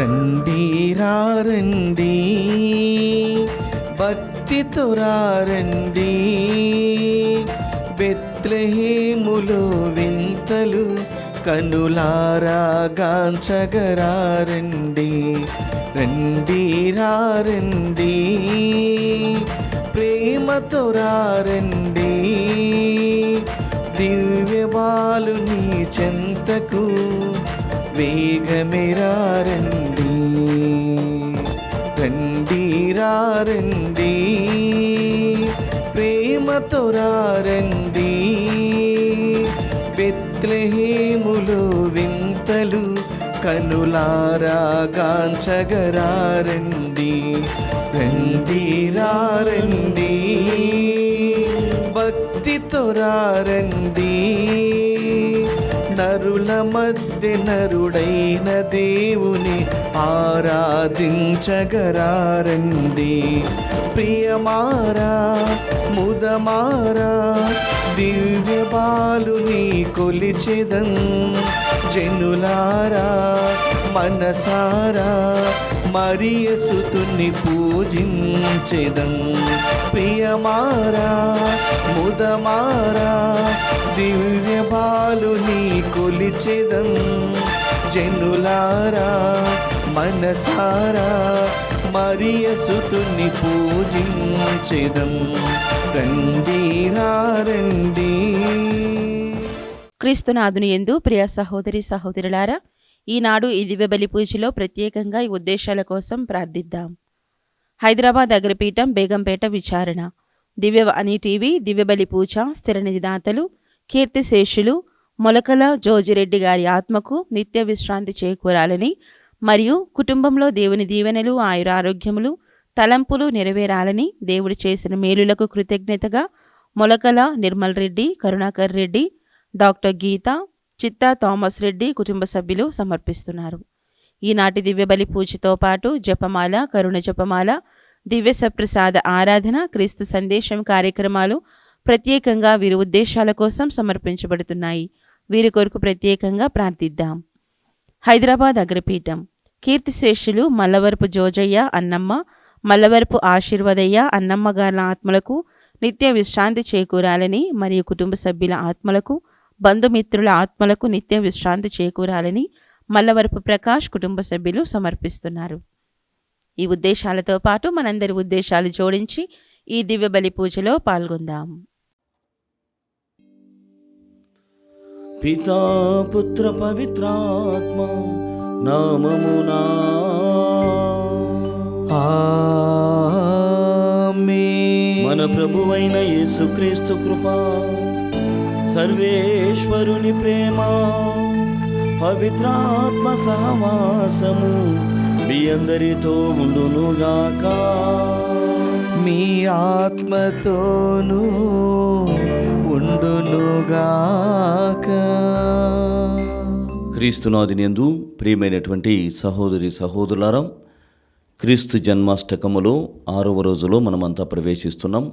రండి రండి భక్తితో రండి, బెత్లెహేములో వింతలు కనులారా గాంచగరారండి. రండి రండి ప్రేమతో రండి, దివ్య బాలుని చెంతకు వేగమెరారండి. రండి రండి ప్రేమతో రండి, బెత్లెహేములో వింతలు కనులారా గాంచగరారండి. రండి రండి భక్తితో రండి, నరుల మధ్య నరుడైన దేవుని ఆరాధించగరారండి. ప్రియమారా ముదమారా దివ్య బాలుని కొలిచెదం, జనులారా మనసారా మరియ సుతుని పూజించెదం. ప్రియమారా ముదమారా దివ్య బాలుని కొలిచెదం, జనులారా మనసారా మరియ సుతుని పూజించెదం. రండి రండి. క్రీస్తునాథుని యందు ప్రియ సహోదరి సహోదరులారా, ఈనాడు ఈ దివ్య బలి పూజలో ప్రత్యేకంగా ఈ ఉద్దేశాల కోసం ప్రార్థిద్దాం. హైదరాబాద్ అగ్రపీఠం బేగంపేట విచారణ, దివ్యవాణి టీవీ దివ్య బలి పూజ స్థిర నిధిదాతలు కీర్తిశేషులు మొలకల జోజిరెడ్డి గారి ఆత్మకు నిత్య విశ్రాంతి చేకూరాలని మరియు కుటుంబంలో దేవుని దీవెనలు ఆయురారోగ్యములు తలంపులు నెరవేరాలని దేవుడు చేసిన మేలులకు కృతజ్ఞతగా మొలకల నిర్మల్ రెడ్డి, కరుణాకర్ రెడ్డి, డాక్టర్ గీత, చిత్తా థామస్ రెడ్డి కుటుంబ సభ్యులు సమర్పిస్తున్నారు. ఈనాటి దివ్య బలి పూజతో పాటు జపమాల, కరుణ జపమాల, దివ్య సప్రసాద ఆరాధన, క్రీస్తు సందేశం కార్యక్రమాలు ప్రత్యేకంగా వీరి ఉద్దేశాల కోసం సమర్పించబడుతున్నాయి. వీరి కొరకు ప్రత్యేకంగా ప్రార్థిద్దాం. హైదరాబాద్ అగ్రపీఠం కీర్తిశేషులు మల్లవరపు జోజయ్య అన్నమ్మ, మల్లవరపు ఆశీర్వదయ్య అన్నమ్మ గార్ల ఆత్మలకు నిత్య విశ్రాంతి చేకూరాలని మరియు కుటుంబ సభ్యుల ఆత్మలకు బంధుమిత్రుల ఆత్మలకు నిత్య విశ్రాంతి చేకూరాలని మల్లవరపు ప్రకాష్ కుటుంబ సభ్యులు సమర్పిస్తున్నారు. ఈ ఉద్దేశాలతో పాటు మనందరి ఉద్దేశాలు జోడించి ఈ దివ్య బలి పూజలో పాల్గొందాం. పితా పుత్ర పవిత్రాత్మ నామమునా ఆమేన్. మన ప్రభువైన యేసుక్రీస్తు కృప, సర్వేశ్వరుని ప్రేమ, పవిత్రాత్మ సహవాసము మీ అందరితో ఉండునుగాక. మీ ఆత్మతోనూ ఉండునుగాక. క్రీస్తునాథునియందు ప్రియమైనటువంటి సహోదరి సహోదరులారా, క్రీస్తు జన్మాష్టకములో 6వ రోజులో మనమంతా ప్రవేశిస్తున్నాం.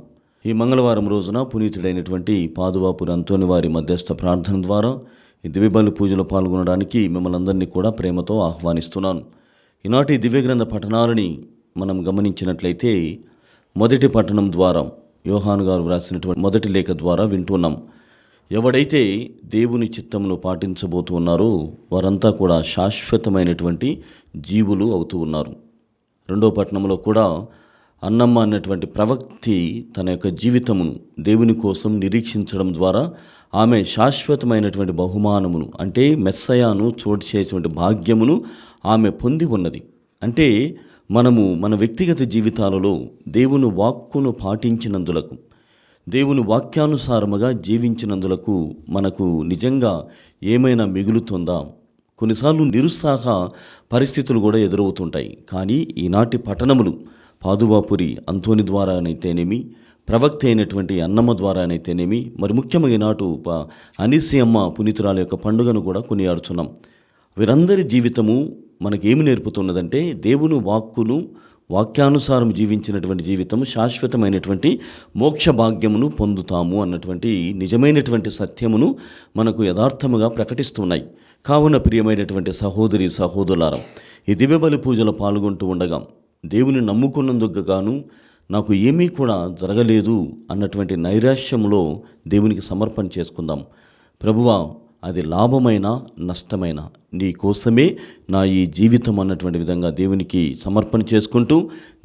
ఈ మంగళవారం రోజున పునీతుడైనటువంటి పాదువాపురి అంతోని వారి మధ్యస్థ ప్రార్థన ద్వారా ఈ దివ్యబలి పూజలో పాల్గొనడానికి మిమ్మల్ని అందరినీ కూడా ప్రేమతో ఆహ్వానిస్తున్నాను. ఈనాటి దివ్యగ్రంథ పఠనాలని మనం గమనించినట్లయితే మొదటి పట్టణం ద్వారా యోహాను గారు వ్రాసినటువంటి మొదటి లేఖ ద్వారా వింటున్నాం. ఎవడైతే దేవుని చిత్తమును పాటించబోతూ ఉన్నారో వారంతా కూడా శాశ్వతమైనటువంటి జీవులు అవుతూ ఉన్నారు. రెండో పట్టణంలో కూడా అన్నమ్మ అన్నటువంటి ప్రవక్తి తన యొక్క జీవితమును దేవుని కోసం నిరీక్షించడం ద్వారా ఆమె శాశ్వతమైనటువంటి బహుమానమును అంటే మెస్సయాను చోటు చేసేటువంటి భాగ్యమును ఆమె పొంది ఉన్నది. అంటే మనము మన వ్యక్తిగత జీవితాలలో దేవుని వాక్కును పాటించినందులకు, దేవుని వాక్యానుసారముగా జీవించినందులకు మనకు నిజంగా ఏమైనా మిగులుతుందా? కొన్నిసార్లు నిరుత్సాహ పరిస్థితులు కూడా ఎదురవుతుంటాయి. కానీ ఈనాటి పట్టణములు పాదువాపురి అంతోని ద్వారానైతేనేమి, ప్రవక్త అయినటువంటి అన్నమ్మ ద్వారానైతేనేమి, మరి ముఖ్యంగా ఈనాటు అనిసియమ్మ పునీతురాల యొక్క పండుగను కూడా కొనియాడుచున్నాం. వీరందరి జీవితము మనకేమి నేర్పుతున్నదంటే దేవుని వాక్కును వాక్యానుసారం జీవించినటువంటి జీవితం శాశ్వతమైనటువంటి మోక్ష భాగ్యమును పొందుతాము అన్నటువంటి నిజమైనటువంటి సత్యమును మనకు యథార్థముగా ప్రకటిస్తున్నాయి. కావున ప్రియమైనటువంటి సహోదరి సహోదరులారా, ఈ దివ్య బలి పూజలో పాల్గొంటూ ఉండగా దేవుని నమ్ముకున్నందుకు గాను నాకు ఏమీ కూడా జరగలేదు అన్నటువంటి నైరాశ్యంలో దేవునికి సమర్పణ చేసుకుందాం. ప్రభువా, అది లాభమైన నష్టమైన నీ కోసమే నా ఈ జీవితం అన్నటువంటి విధంగా దేవునికి సమర్పణ చేసుకుంటూ,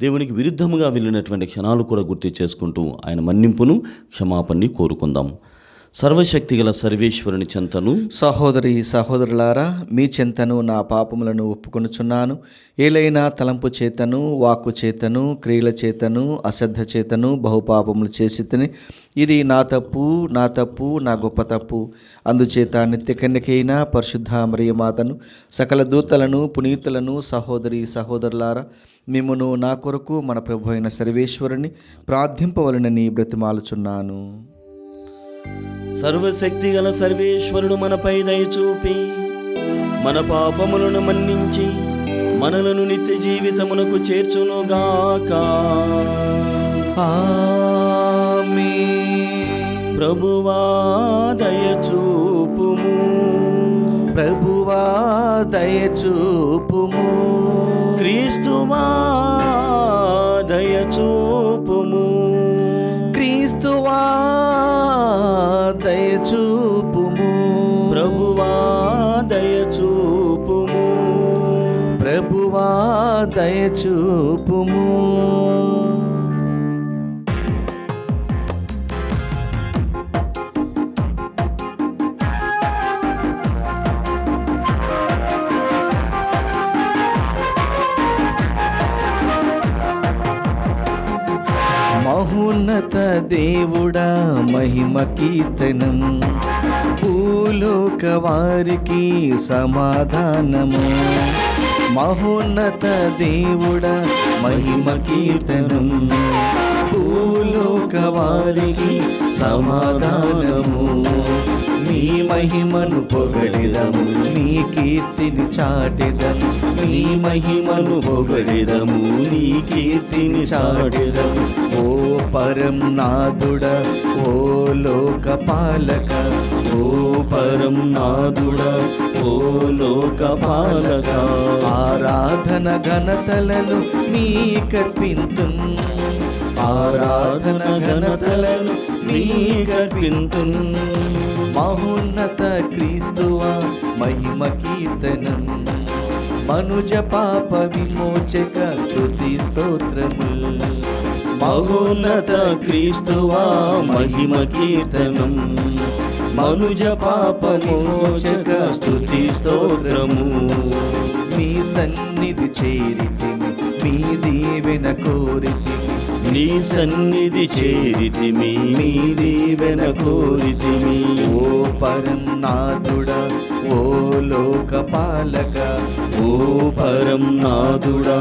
దేవునికి విరుద్ధముగా వెళ్ళినటువంటి క్షణాలు కూడా గుర్తు చేసుకుంటూ ఆయన మన్నింపును, క్షమాపణని కోరుకుందాం. సర్వశక్తిగల సర్వేశ్వరుని చెంతను సహోదరి సహోదరులారా, మీ చెంతను నా పాపములను ఒప్పుకొనుచున్నాను. ఏలైనా తలంపు చేతను, వాక్కు చేతను, క్రియల చేతను, అశ్రద్ధ చేతను బహుపాపములు చేసి తిని, ఇది నా తప్పు, నా గొప్ప తప్పు. అందుచేత నిత్య కన్యకైన పరిశుద్ధ మరియమాతను, సకల దూతలను, పునీతులను, సహోదరి సహోదరులారా, మిమ్మును నా కొరకు మన ప్రభు అయిన సర్వేశ్వరుని ప్రార్థింపవలనని బ్రతిమాలుచున్నాను. సర్వశక్తిగల సర్వేశ్వరుడు మనపై దయచూపి మన పాపములను మన్నించి మనలను నిత్య జీవితమునకు చేర్చునుగాక. ఆమేన్. ప్రభువా దయచూపుము, ప్రభువా దయచూపుము, క్రీస్తువా దయచూపుము, క్రీస్తువా దయచూపుము, ప్రభువా దయచూపుము, ప్రభువా దయచూపుము. మహోన్నత దేవుడా మహిమ కీర్తనం, భూలోక వారికి సమాధానము. మహోన్నత దేవుడా మహిమ కీర్తనం, భూలోక వారికి సమాధానము. నీ మహిమను పొగడిదము, నీ కీర్తిని చాటెదము. నీ మహిమను పొగడెదము, నీ కీర్తిని చాటెదము. ఓ పరం నాదుడా, ఓ లోక పాలక, ఓ పరం నాదుడా, ఓ లోక పాలక, ఆరాధన ఘనతలను నీకర్పింతున్, ఆరాధన ఘనతలను నీకర్పింతున్. మహోన్నత క్రీస్తువా మహిమ కీర్తనం, మనుజ పాప విమోచక స్తుతి స్తోత్రముల్. మహోన్నత క్రీస్తువా మహిమ కీర్తనం, మనుజ పాప విమోచక స్తుతి స్తోత్రము. మీ సన్నిధి చేరితిమి, మీ దీవెన కోరితిమి, నీ సన్నిధి చేరితిమి, నీ దీవెన కోరితిమి. ఓ పరం నాదుడా, ఓ లోక పాలక, ఓ పరం నాదుడా,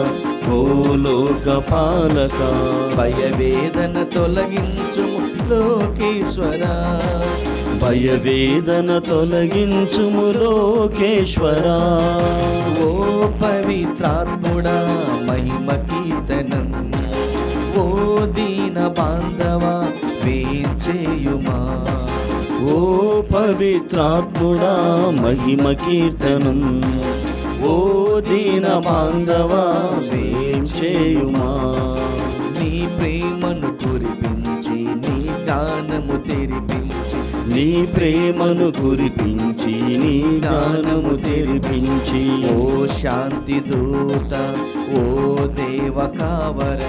ఓ లోక పాలక, భయవేదన తొలగించుము లోకేశ్వరా, భయవేదన తొలగించుము లోకేశ్వరా. ఓ పవిత్రాత్ముడా మహిమ కీర్తనం, ఓ దీన బాంధవ వేంచేయుమా. ఓ పవిత్రాత్ముడా మహిమ కీర్తనం, ఓ దీన బాంధవ వేంచేయుమా. నీ ప్రేమను కురిపించి, నీ జ్ఞానము తెరిపించి, నీ ప్రేమను కురిపించి, నీ జ్ఞానము తెరిపించి. ఓ శాంతి దూత, ఓ దేవ కావర,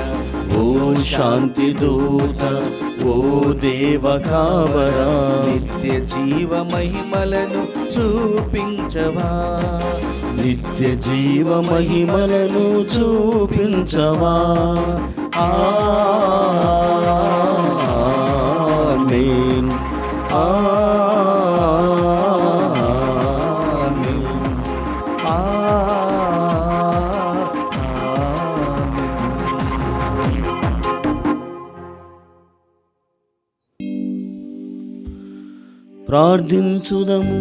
ఓ శాంతి దూత, ఓ దేవ కావరా. నిత్య జీవ మహిమలను చూపించవా, నిత్య జీవ మహిమలను చూపించవా. ఆమేన్, ఆమేన్, ప్రార్థించుదము.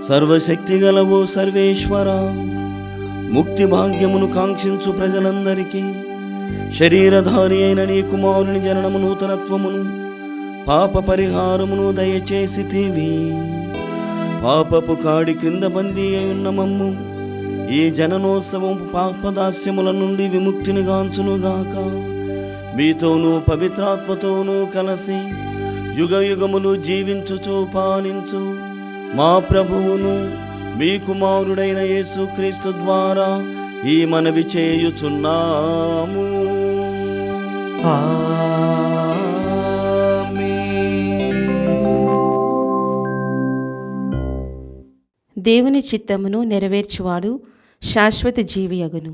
సర్వశక్తిగలవో సర్వేశ్వర, ముక్తి భాగ్యమును కాంక్షించు ప్రజలందరికీ శరీరధారి అయిన నీ కుమారుని జననము నూతనత్వమును పాప పరిహారమును దయచేసితివి. పాపపు కాడి క్రింద బందీ అయ్యున్న మమ్ము ఈ జననోత్సవం పాపదాస్యముల నుండి విముక్తిని గాంచునుగాక. మీతోనూ పవిత్రాత్మతోనూ కలిసి యుగ యుగములు జీవించుచు పాలించు మా ప్రభువును మీ కుమారుడైన యేసుక్రీస్తు ద్వారా ఈ మనవి చేయుచున్నాము. దేవుని చిత్తమును నెరవేర్చువాడు శాశ్వత జీవియగును.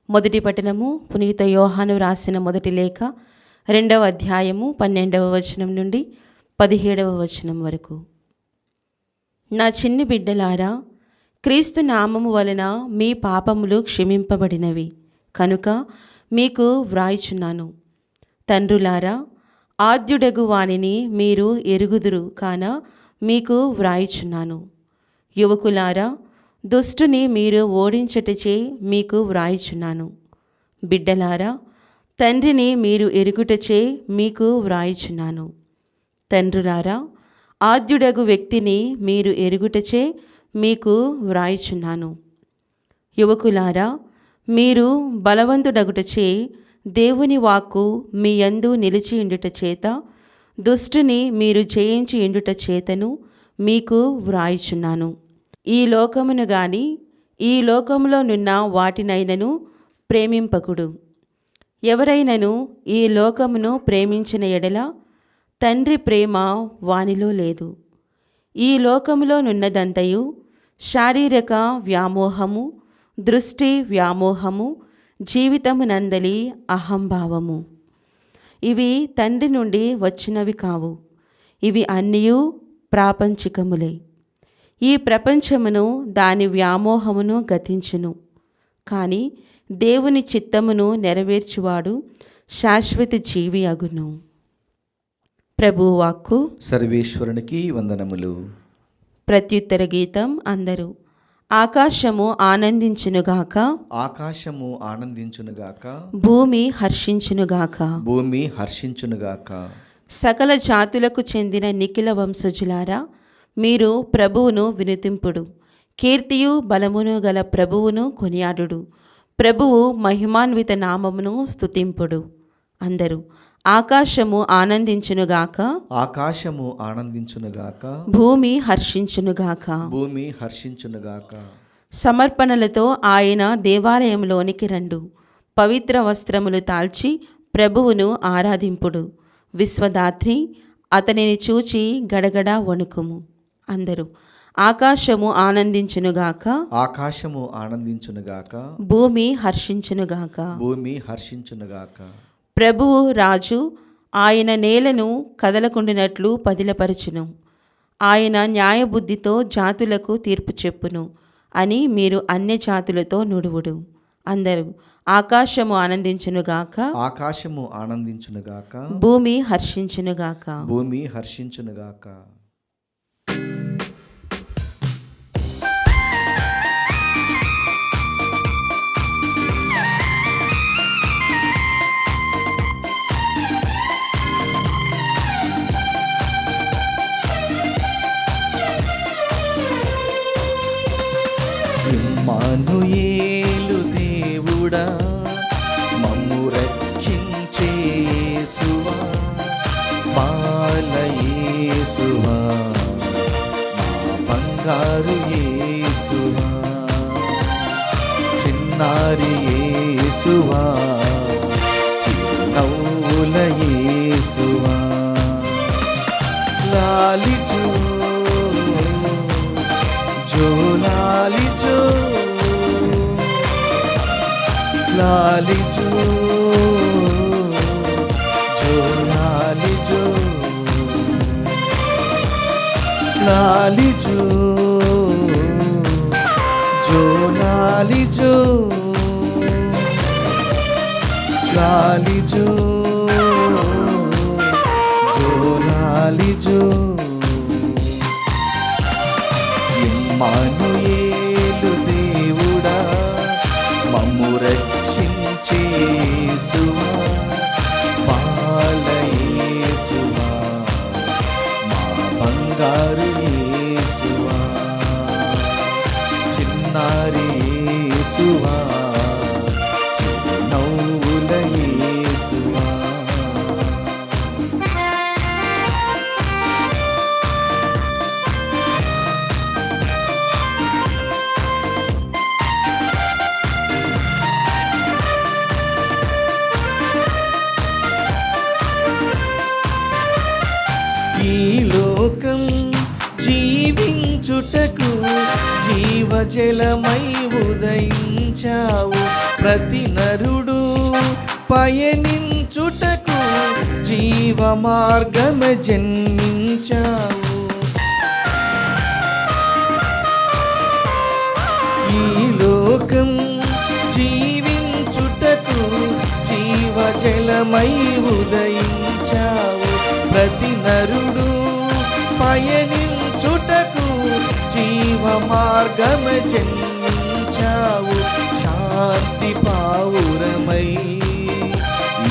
మొదటి పట్టణము పునీత యోహాను రాసిన మొదటి లేఖ 2వ అధ్యాయము 12వ వచనం నుండి 17వ వచనం వరకు. నా చిన్ని బిడ్డలారా, క్రీస్తు నామము వలన మీ పాపములు క్షమింపబడినవి కనుక మీకు వ్రాయుచున్నాను. తండ్రులారా, ఆద్యుడగు వానిని మీరు ఎరుగుదురు కాన మీకు వ్రాయుచున్నాను. యువకులారా, దుష్టుని మీరు ఓడించటచే మీకు వ్రాయుచున్నాను. బిడ్డలారా, తండ్రిని మీరు ఎరుగుటచే మీకు వ్రాయుచున్నాను. తండ్రులారా, ఆద్యుడగు వ్యక్తిని మీరు ఎరుగుటచే మీకు వ్రాయుచున్నాను. యువకులారా, మీరు బలవంతుడగుటచే దేవుని వాక్కు మీ యందు నిలిచి ఉండుట చేత దుష్టుని మీరు జయించి ఉండుట చేతను మీకు వ్రాయుచున్నాను. ఈ లోకమును గాని ఈ లోకములో నున్న వాటినైనను ప్రేమింపకుడు. ఎవరైనను ఈ లోకమును ప్రేమించిన ఎడల తండ్రి ప్రేమ వానిలో లేదు. ఈ లోకములో నున్నదంతయు శారీరక వ్యామోహము, దృష్టి వ్యామోహము, జీవితమునందలి అహంభావము. ఇవి తండ్రి నుండి వచ్చినవి కావు. ఇవి అన్నియు ప్రాపంచికములే. ఈ ప్రపంచమును దాని వ్యామోహమును గతించును. కానీ దేవుని చిత్తమును నెరవేర్చువాడు శాశ్వత జీవి అగును. ప్రభువు వాక్కు. సర్వేశ్వరునికి వందనములు. ప్రత్యుత్తర గీతం అందరూ. ఆకాశము ఆనందించునుగాక, ఆకాశము ఆనందించునుగాక, భూమి హర్షించునుగాక, భూమి హర్షించునుగాక. సకల జాతులకు చెందిన నిఖిల వంశజులారా, మీరు ప్రభువును వినుతింపుడు. కీర్తియు బలమును గల ప్రభువును కొనియాడుడు. ప్రభువు మహిమాన్విత నామమును స్తుతింపుడు. అందరూ. ఆకాశము ఆనందించునుగాక, ఆకాశము ఆనందించునుగాక, భూమి హర్షించునుగాక, భూమి హర్షించునుగాక. సమర్పణలతో ఆయన దేవాలయంలోనికి రండు. పవిత్ర వస్త్రములు తాల్చి ప్రభువును ఆరాధింపుడు. విశ్వదాత్రి, అతనిని చూచి గడగడ వణుకుము. అందరూ. ఆకాశము ఆనందించునుగాక, ఆకాశము ఆనందించునుగాక, భూమి హర్షించునుగాక, భూమి హర్షించునుగాక. ప్రభువు రాజు, ఆయన నేలను కదలకుండినట్లు పదిలపరచును. ఆయన న్యాయబుద్ధితో జాతులకు తీర్పు చెప్పును అని మీరు అన్య జాతులతో నుడువుడు. అందరూ. ఆకాశము ఆనందించునుగాక, ఆకాశము ఆనందించునుగాక, భూమి హర్షించునుగాక. భూమి హర్షించునుగాక. ఇమ్మానుయేలు దేవుడా, మమ్ము రక్షించే యేసువా, బాల యేసువా, మా బంగారు యేసువా, చిన్నారి యేసువా, చిరునవ్వుల యేసువా, లాలిచు లాలిచో లాలిచో జో లాలిచో లాలిచో జో లాలిచో లాలిచో జో లాలిచో. ఇమ్మానుయేలు దేవుడా, మమ్ము రక్షించే యేసువా, బాల యేసువా, మా బంగారు యేసువా. చిన్నారి యేసువా, చిరునవ్వుల యేసువా. ఈ లోకం జీవించుటకు జీవజలమై ఉదయించావు, ప్రతి నరుడు పయనించుటకు జీవ మార్గమే జన్మించావు. ఈ లోకం జీవించుటకు జీవజలమై ఉదయించావు, ప్రతి నరుడు పయనించుటకు జీవ మార్గము జన్మించావు. శాంతి పావురమై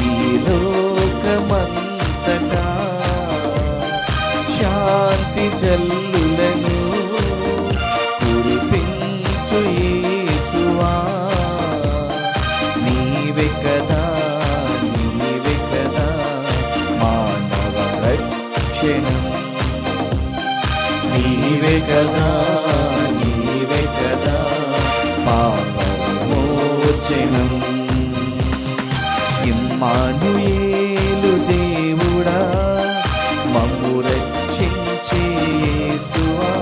ఈ లోకమంతటా శాంతి జల్లులను కురిపించు యేసువా, నీవే కదా, నీవే కదా మానవ రక్షణం. నీవే కదా, నీవే కదా పాపమోచనం. ఇమ్మానుయేలు దేవుడా, మమ్ము రక్షించే యేసువా,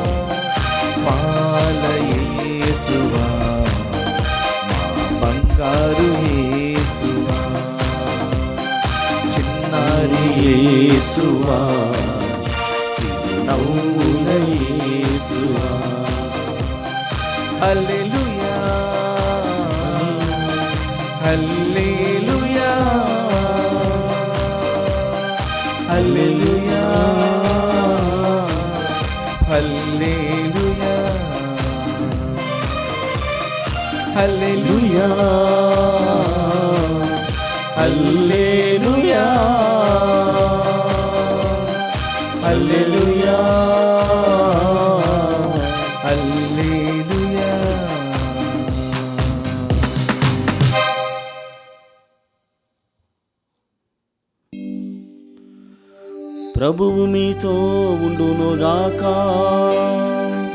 పాల యేసువా, మా బంగారు యేసువా, చిన్నారి యేసువా, చిరునవ్వుల యేసువా. హల్లెలూయా, హల్లెలూయా, హల్లెలూయా, హల్లెలూయా, హల్లెలూయా, హల్లెలూయా, హల్లెలూయా, హల్లెలూయా. ప్రభువు మీతో ఉండునుగాక.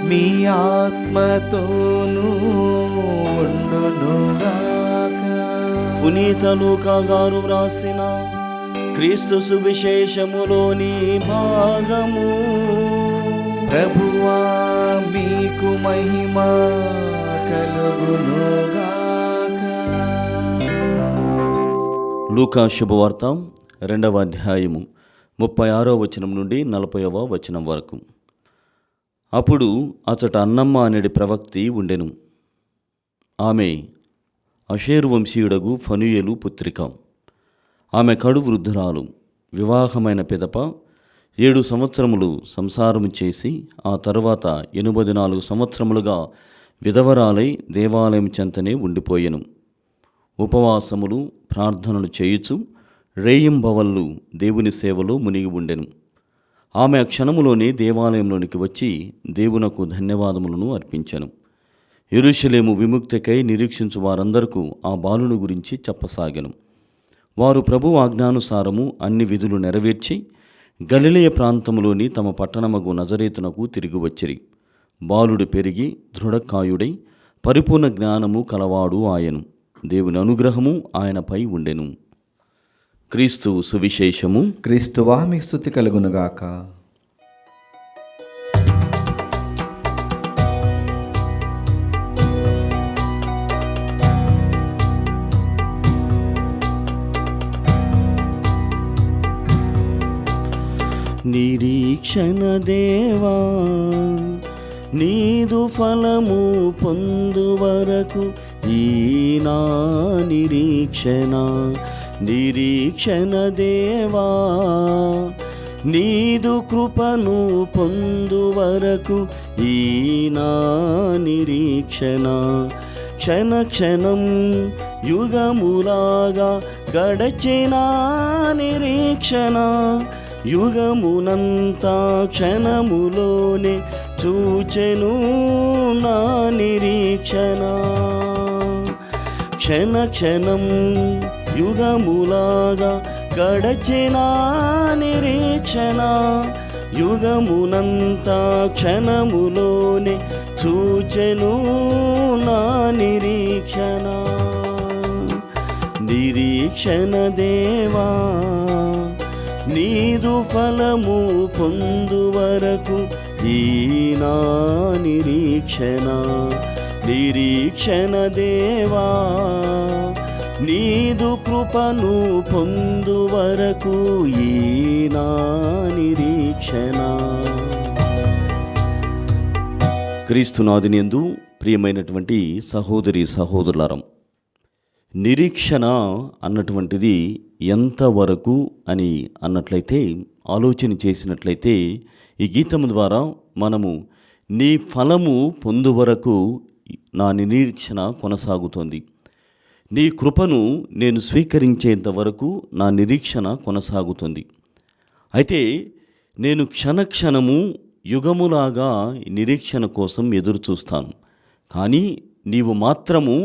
మీ ఆత్మతోనూ ఉండునుగాక. పునీత లూకా గారు వ్రాసిన క్రీస్తు సువిశేషములోని భాగము. ప్రభువా మీకు మహిమ కలుగునుగాక. లూకా శుభవార్త 2వ అధ్యాయము 36వ వచనం నుండి 40వ వచనం వరకు. అప్పుడు అచట అన్నమ్మ అనేది ప్రవక్తి ఉండెను. ఆమె అషేరు వంశీయుడగు ఫనుయేలు పుత్రిక. ఆమె కడు వృద్ధురాలు. వివాహమైన పిదప 7 సంవత్సరములు సంసారము చేసి ఆ తరువాత 84 సంవత్సరములుగా విధవరాలై దేవాలయం చెంతనే ఉండిపోయెను. ఉపవాసములు ప్రార్థనలు చేయుచు రేయింబవళ్ళు దేవుని సేవలో మునిగి ఉండెను. ఆమె ఆ క్షణములోనే దేవాలయంలోనికి వచ్చి దేవునకు ధన్యవాదములను అర్పించెను. యెరూషలేము విముక్తికై నిరీక్షించు వారందరకు ఆ బాలుని గురించి చెప్పసాగెను. వారు ప్రభు ఆజ్ఞానుసారము అన్ని విధులు నెరవేర్చి గలిలయ ప్రాంతములోని తమ పట్టణమగు నజరేతునకు తిరిగి వచ్చిరి. బాలుడు పెరిగి దృఢకాయుడై పరిపూర్ణ జ్ఞానము కలవాడు ఆయను. దేవుని అనుగ్రహము ఆయనపై ఉండెను. క్రీస్తు సువిశేషము. క్రీస్తువా మీకు స్తుతి కలుగునుగాక. నిరీక్షణ దేవా, నీదు ఫలము పొందు వరకు ఈ నా నిరీక్షణ. నిరీక్షణ దేవా, నీదు కృపను పొందు వరకు ఈ నా నిరీక్షణ. క్షణ క్షణం యుగములాగా గడచిన నిరీక్షణ. యుగమునంతా క్షణములోనే చూచెను నా నిరీక్షణ. క్షణ క్షణం యుగములాగా గడచిన నిరీక్షణ, యుగమునంతా క్షణములోనే చూచెను నా నిరీక్షణ. నిరీక్షణ దేవా నీదు ఫలము పొందు వరకు ఈ నా నిరీక్షణ. నిరీక్షణ దేవా నీదు కృపను పొందు వరకు ఈ నా నిరీక్షణ. క్రీస్తునాథునియందు ప్రియమైనటువంటి సహోదరి సహోదరులారం, నిరీక్షణ అన్నటువంటిది ఎంతవరకు అని అన్నట్లయితే, ఆలోచన చేసినట్లయితే, ఈ గీతం ద్వారా మనము నీ ఫలము పొందు వరకు నా నిరీక్షణ కొనసాగుతోంది, నీ కృపను నేను స్వీకరించేంత వరకు నా నిరీక్షణ కొనసాగుతుంది. అయితే నేను క్షణక్షణము యుగములాగా నిరీక్షణ కోసం ఎదురు చూస్తాను. కానీ నీవు మాత్రము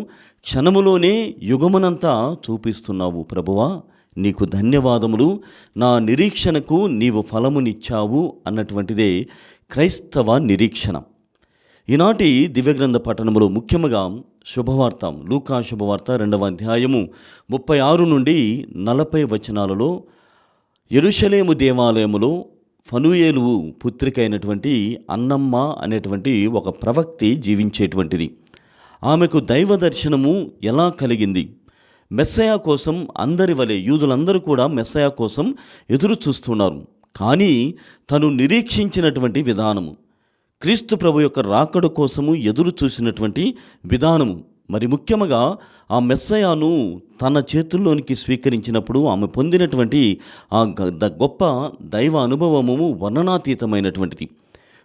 క్షణములోనే యుగమునంతా చూపిస్తున్నావు ప్రభువా, నీకు ధన్యవాదములు. నా నిరీక్షణకు నీవు ఫలమునిచ్చావు అన్నటువంటిదే క్రైస్తవ నిరీక్షణ. ఈనాటి దివ్యగ్రంథ పఠనములో ముఖ్యముగా శుభవార్త, లూకా శుభవార్త 2వ అధ్యాయము 36 నుండి 40 వచనాలలో యెరూషలేము దేవాలయములో ఫనూయేలు పుత్రిక అయినటువంటి అన్నమ్మ అనేటువంటి ఒక ప్రవక్తి జీవించేటువంటిది. ఆమెకు దైవ దర్శనము ఎలా కలిగింది? మెస్సయా కోసం అందరి వలె యూదులందరూ కూడా మెస్సయా కోసం ఎదురు చూస్తున్నారు. కానీ తను నిరీక్షించినటువంటి విధానము, క్రీస్తు ప్రభు యొక్క రాకడ కోసము ఎదురు చూసినటువంటి విధానము, మరి ముఖ్యముగా ఆ మెస్సయాను తన చేతుల్లోనికి స్వీకరించినప్పుడు ఆమె పొందినటువంటి ఆ గొప్ప దైవ అనుభవము వర్ణనాతీతమైనటువంటిది.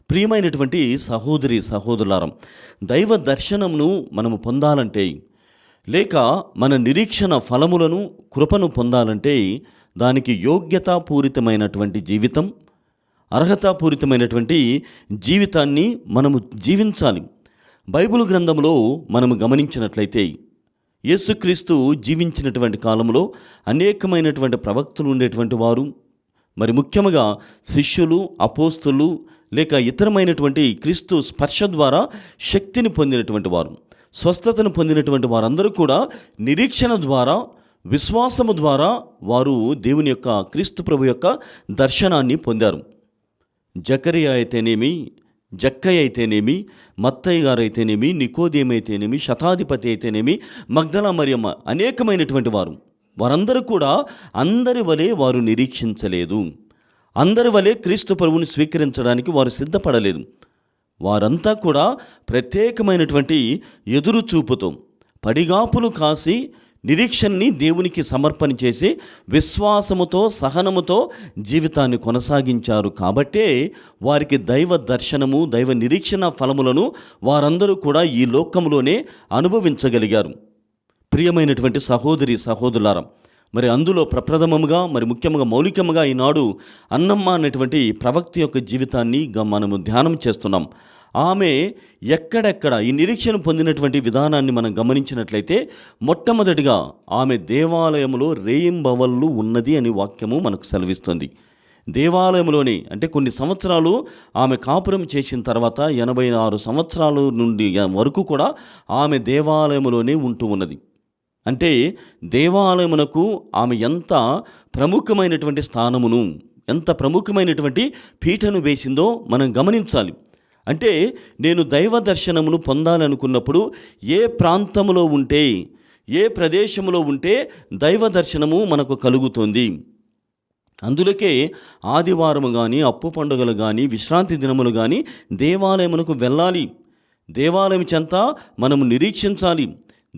ప్రియమైనటువంటి సహోదరి సహోదరులారం, దైవ దర్శనమును మనము పొందాలంటే, లేక మన నిరీక్షణ ఫలములను కృపను పొందాలంటే, దానికి యోగ్యతాపూరితమైనటువంటి జీవితం, అర్హతాపూరితమైనటువంటి జీవితాన్ని మనము జీవించాలి. బైబిల్ గ్రంథంలో మనము గమనించినట్లయితే, యేసుక్రీస్తు జీవించినటువంటి కాలంలో అనేకమైనటువంటి ప్రవక్తలు ఉండేటువంటి వారు, మరి ముఖ్యముగా శిష్యులు, అపోస్తులు, లేక ఇతరమైనటువంటి క్రీస్తు స్పర్శ ద్వారా శక్తిని పొందినటువంటి వారు, స్వస్థతను పొందినటువంటి వారందరూ కూడా నిరీక్షణ ద్వారా, విశ్వాసము ద్వారా వారు దేవుని యొక్క, క్రీస్తు ప్రభు యొక్క దర్శనాన్ని పొందారు. జకరియా అయితేనేమి, జక్కయ్య అయితేనేమి, మత్తయ్య గారు అయితేనేమి, నికోదేము అయితేనేమి, శతాధిపతి అయితేనేమి, మగ్దలా మరియమ్మ, అనేకమైనటువంటి వారందరూ కూడా అందరి వలె వారు నిరీక్షించలేదు. అందరి వలె క్రీస్తు ప్రభువుని స్వీకరించడానికి వారు సిద్ధపడలేదు. వారంతా కూడా ప్రత్యేకమైనటువంటి ఎదురు చూపుతో, పడిగాపులు కాసి నిరీక్షణని దేవునికి సమర్పణ చేసి విశ్వాసముతో, సహనముతో జీవితాన్ని కొనసాగించారు. కాబట్టే వారికి దైవ దర్శనము, దైవ నిరీక్షణ ఫలములను వారందరూ కూడా ఈ లోకంలోనే అనుభవించగలిగారు. ప్రియమైనటువంటి సహోదరి సహోదరులారా, మరి అందులో ప్రప్రథమముగా, మరి ముఖ్యంగా మౌలికముగా ఈనాడు అన్నమ్మ అనేటువంటి ప్రవక్త యొక్క జీవితాన్ని మనము ధ్యానం చేస్తున్నాం. ఆమె ఎక్కడెక్కడ ఈ నిరీక్షణ పొందినటువంటి విధానాన్ని మనం గమనించినట్లయితే, మొట్టమొదటిగా ఆమె దేవాలయంలో రేయింబవళ్ళు ఉన్నది అని వాక్యము మనకు సెలవిస్తుంది. దేవాలయంలోనే, అంటే కొన్ని సంవత్సరాలు ఆమె కాపురం చేసిన తర్వాత 86 సంవత్సరాల నుండి వరకు కూడా ఆమె దేవాలయంలోనే ఉంటూ ఉన్నది. అంటే దేవాలయమునకు ఆమె ఎంత ప్రముఖమైనటువంటి స్థానమును, ఎంత ప్రముఖమైనటువంటి పీఠను వేసిందో మనం గమనించాలి. అంటే నేను దైవ దర్శనమును పొందాలనుకున్నప్పుడు ఏ ప్రాంతంలో ఉంటే, ఏ ప్రదేశంలో ఉంటే దైవ దర్శనము మనకు కలుగుతుంది. అందులోకే ఆదివారము కానీ, అప్పు పండుగలు కానీ, విశ్రాంతి దినములు కానీ దేవాలయమునకు వెళ్ళాలి. దేవాలయం చెంత మనము నిరీక్షించాలి.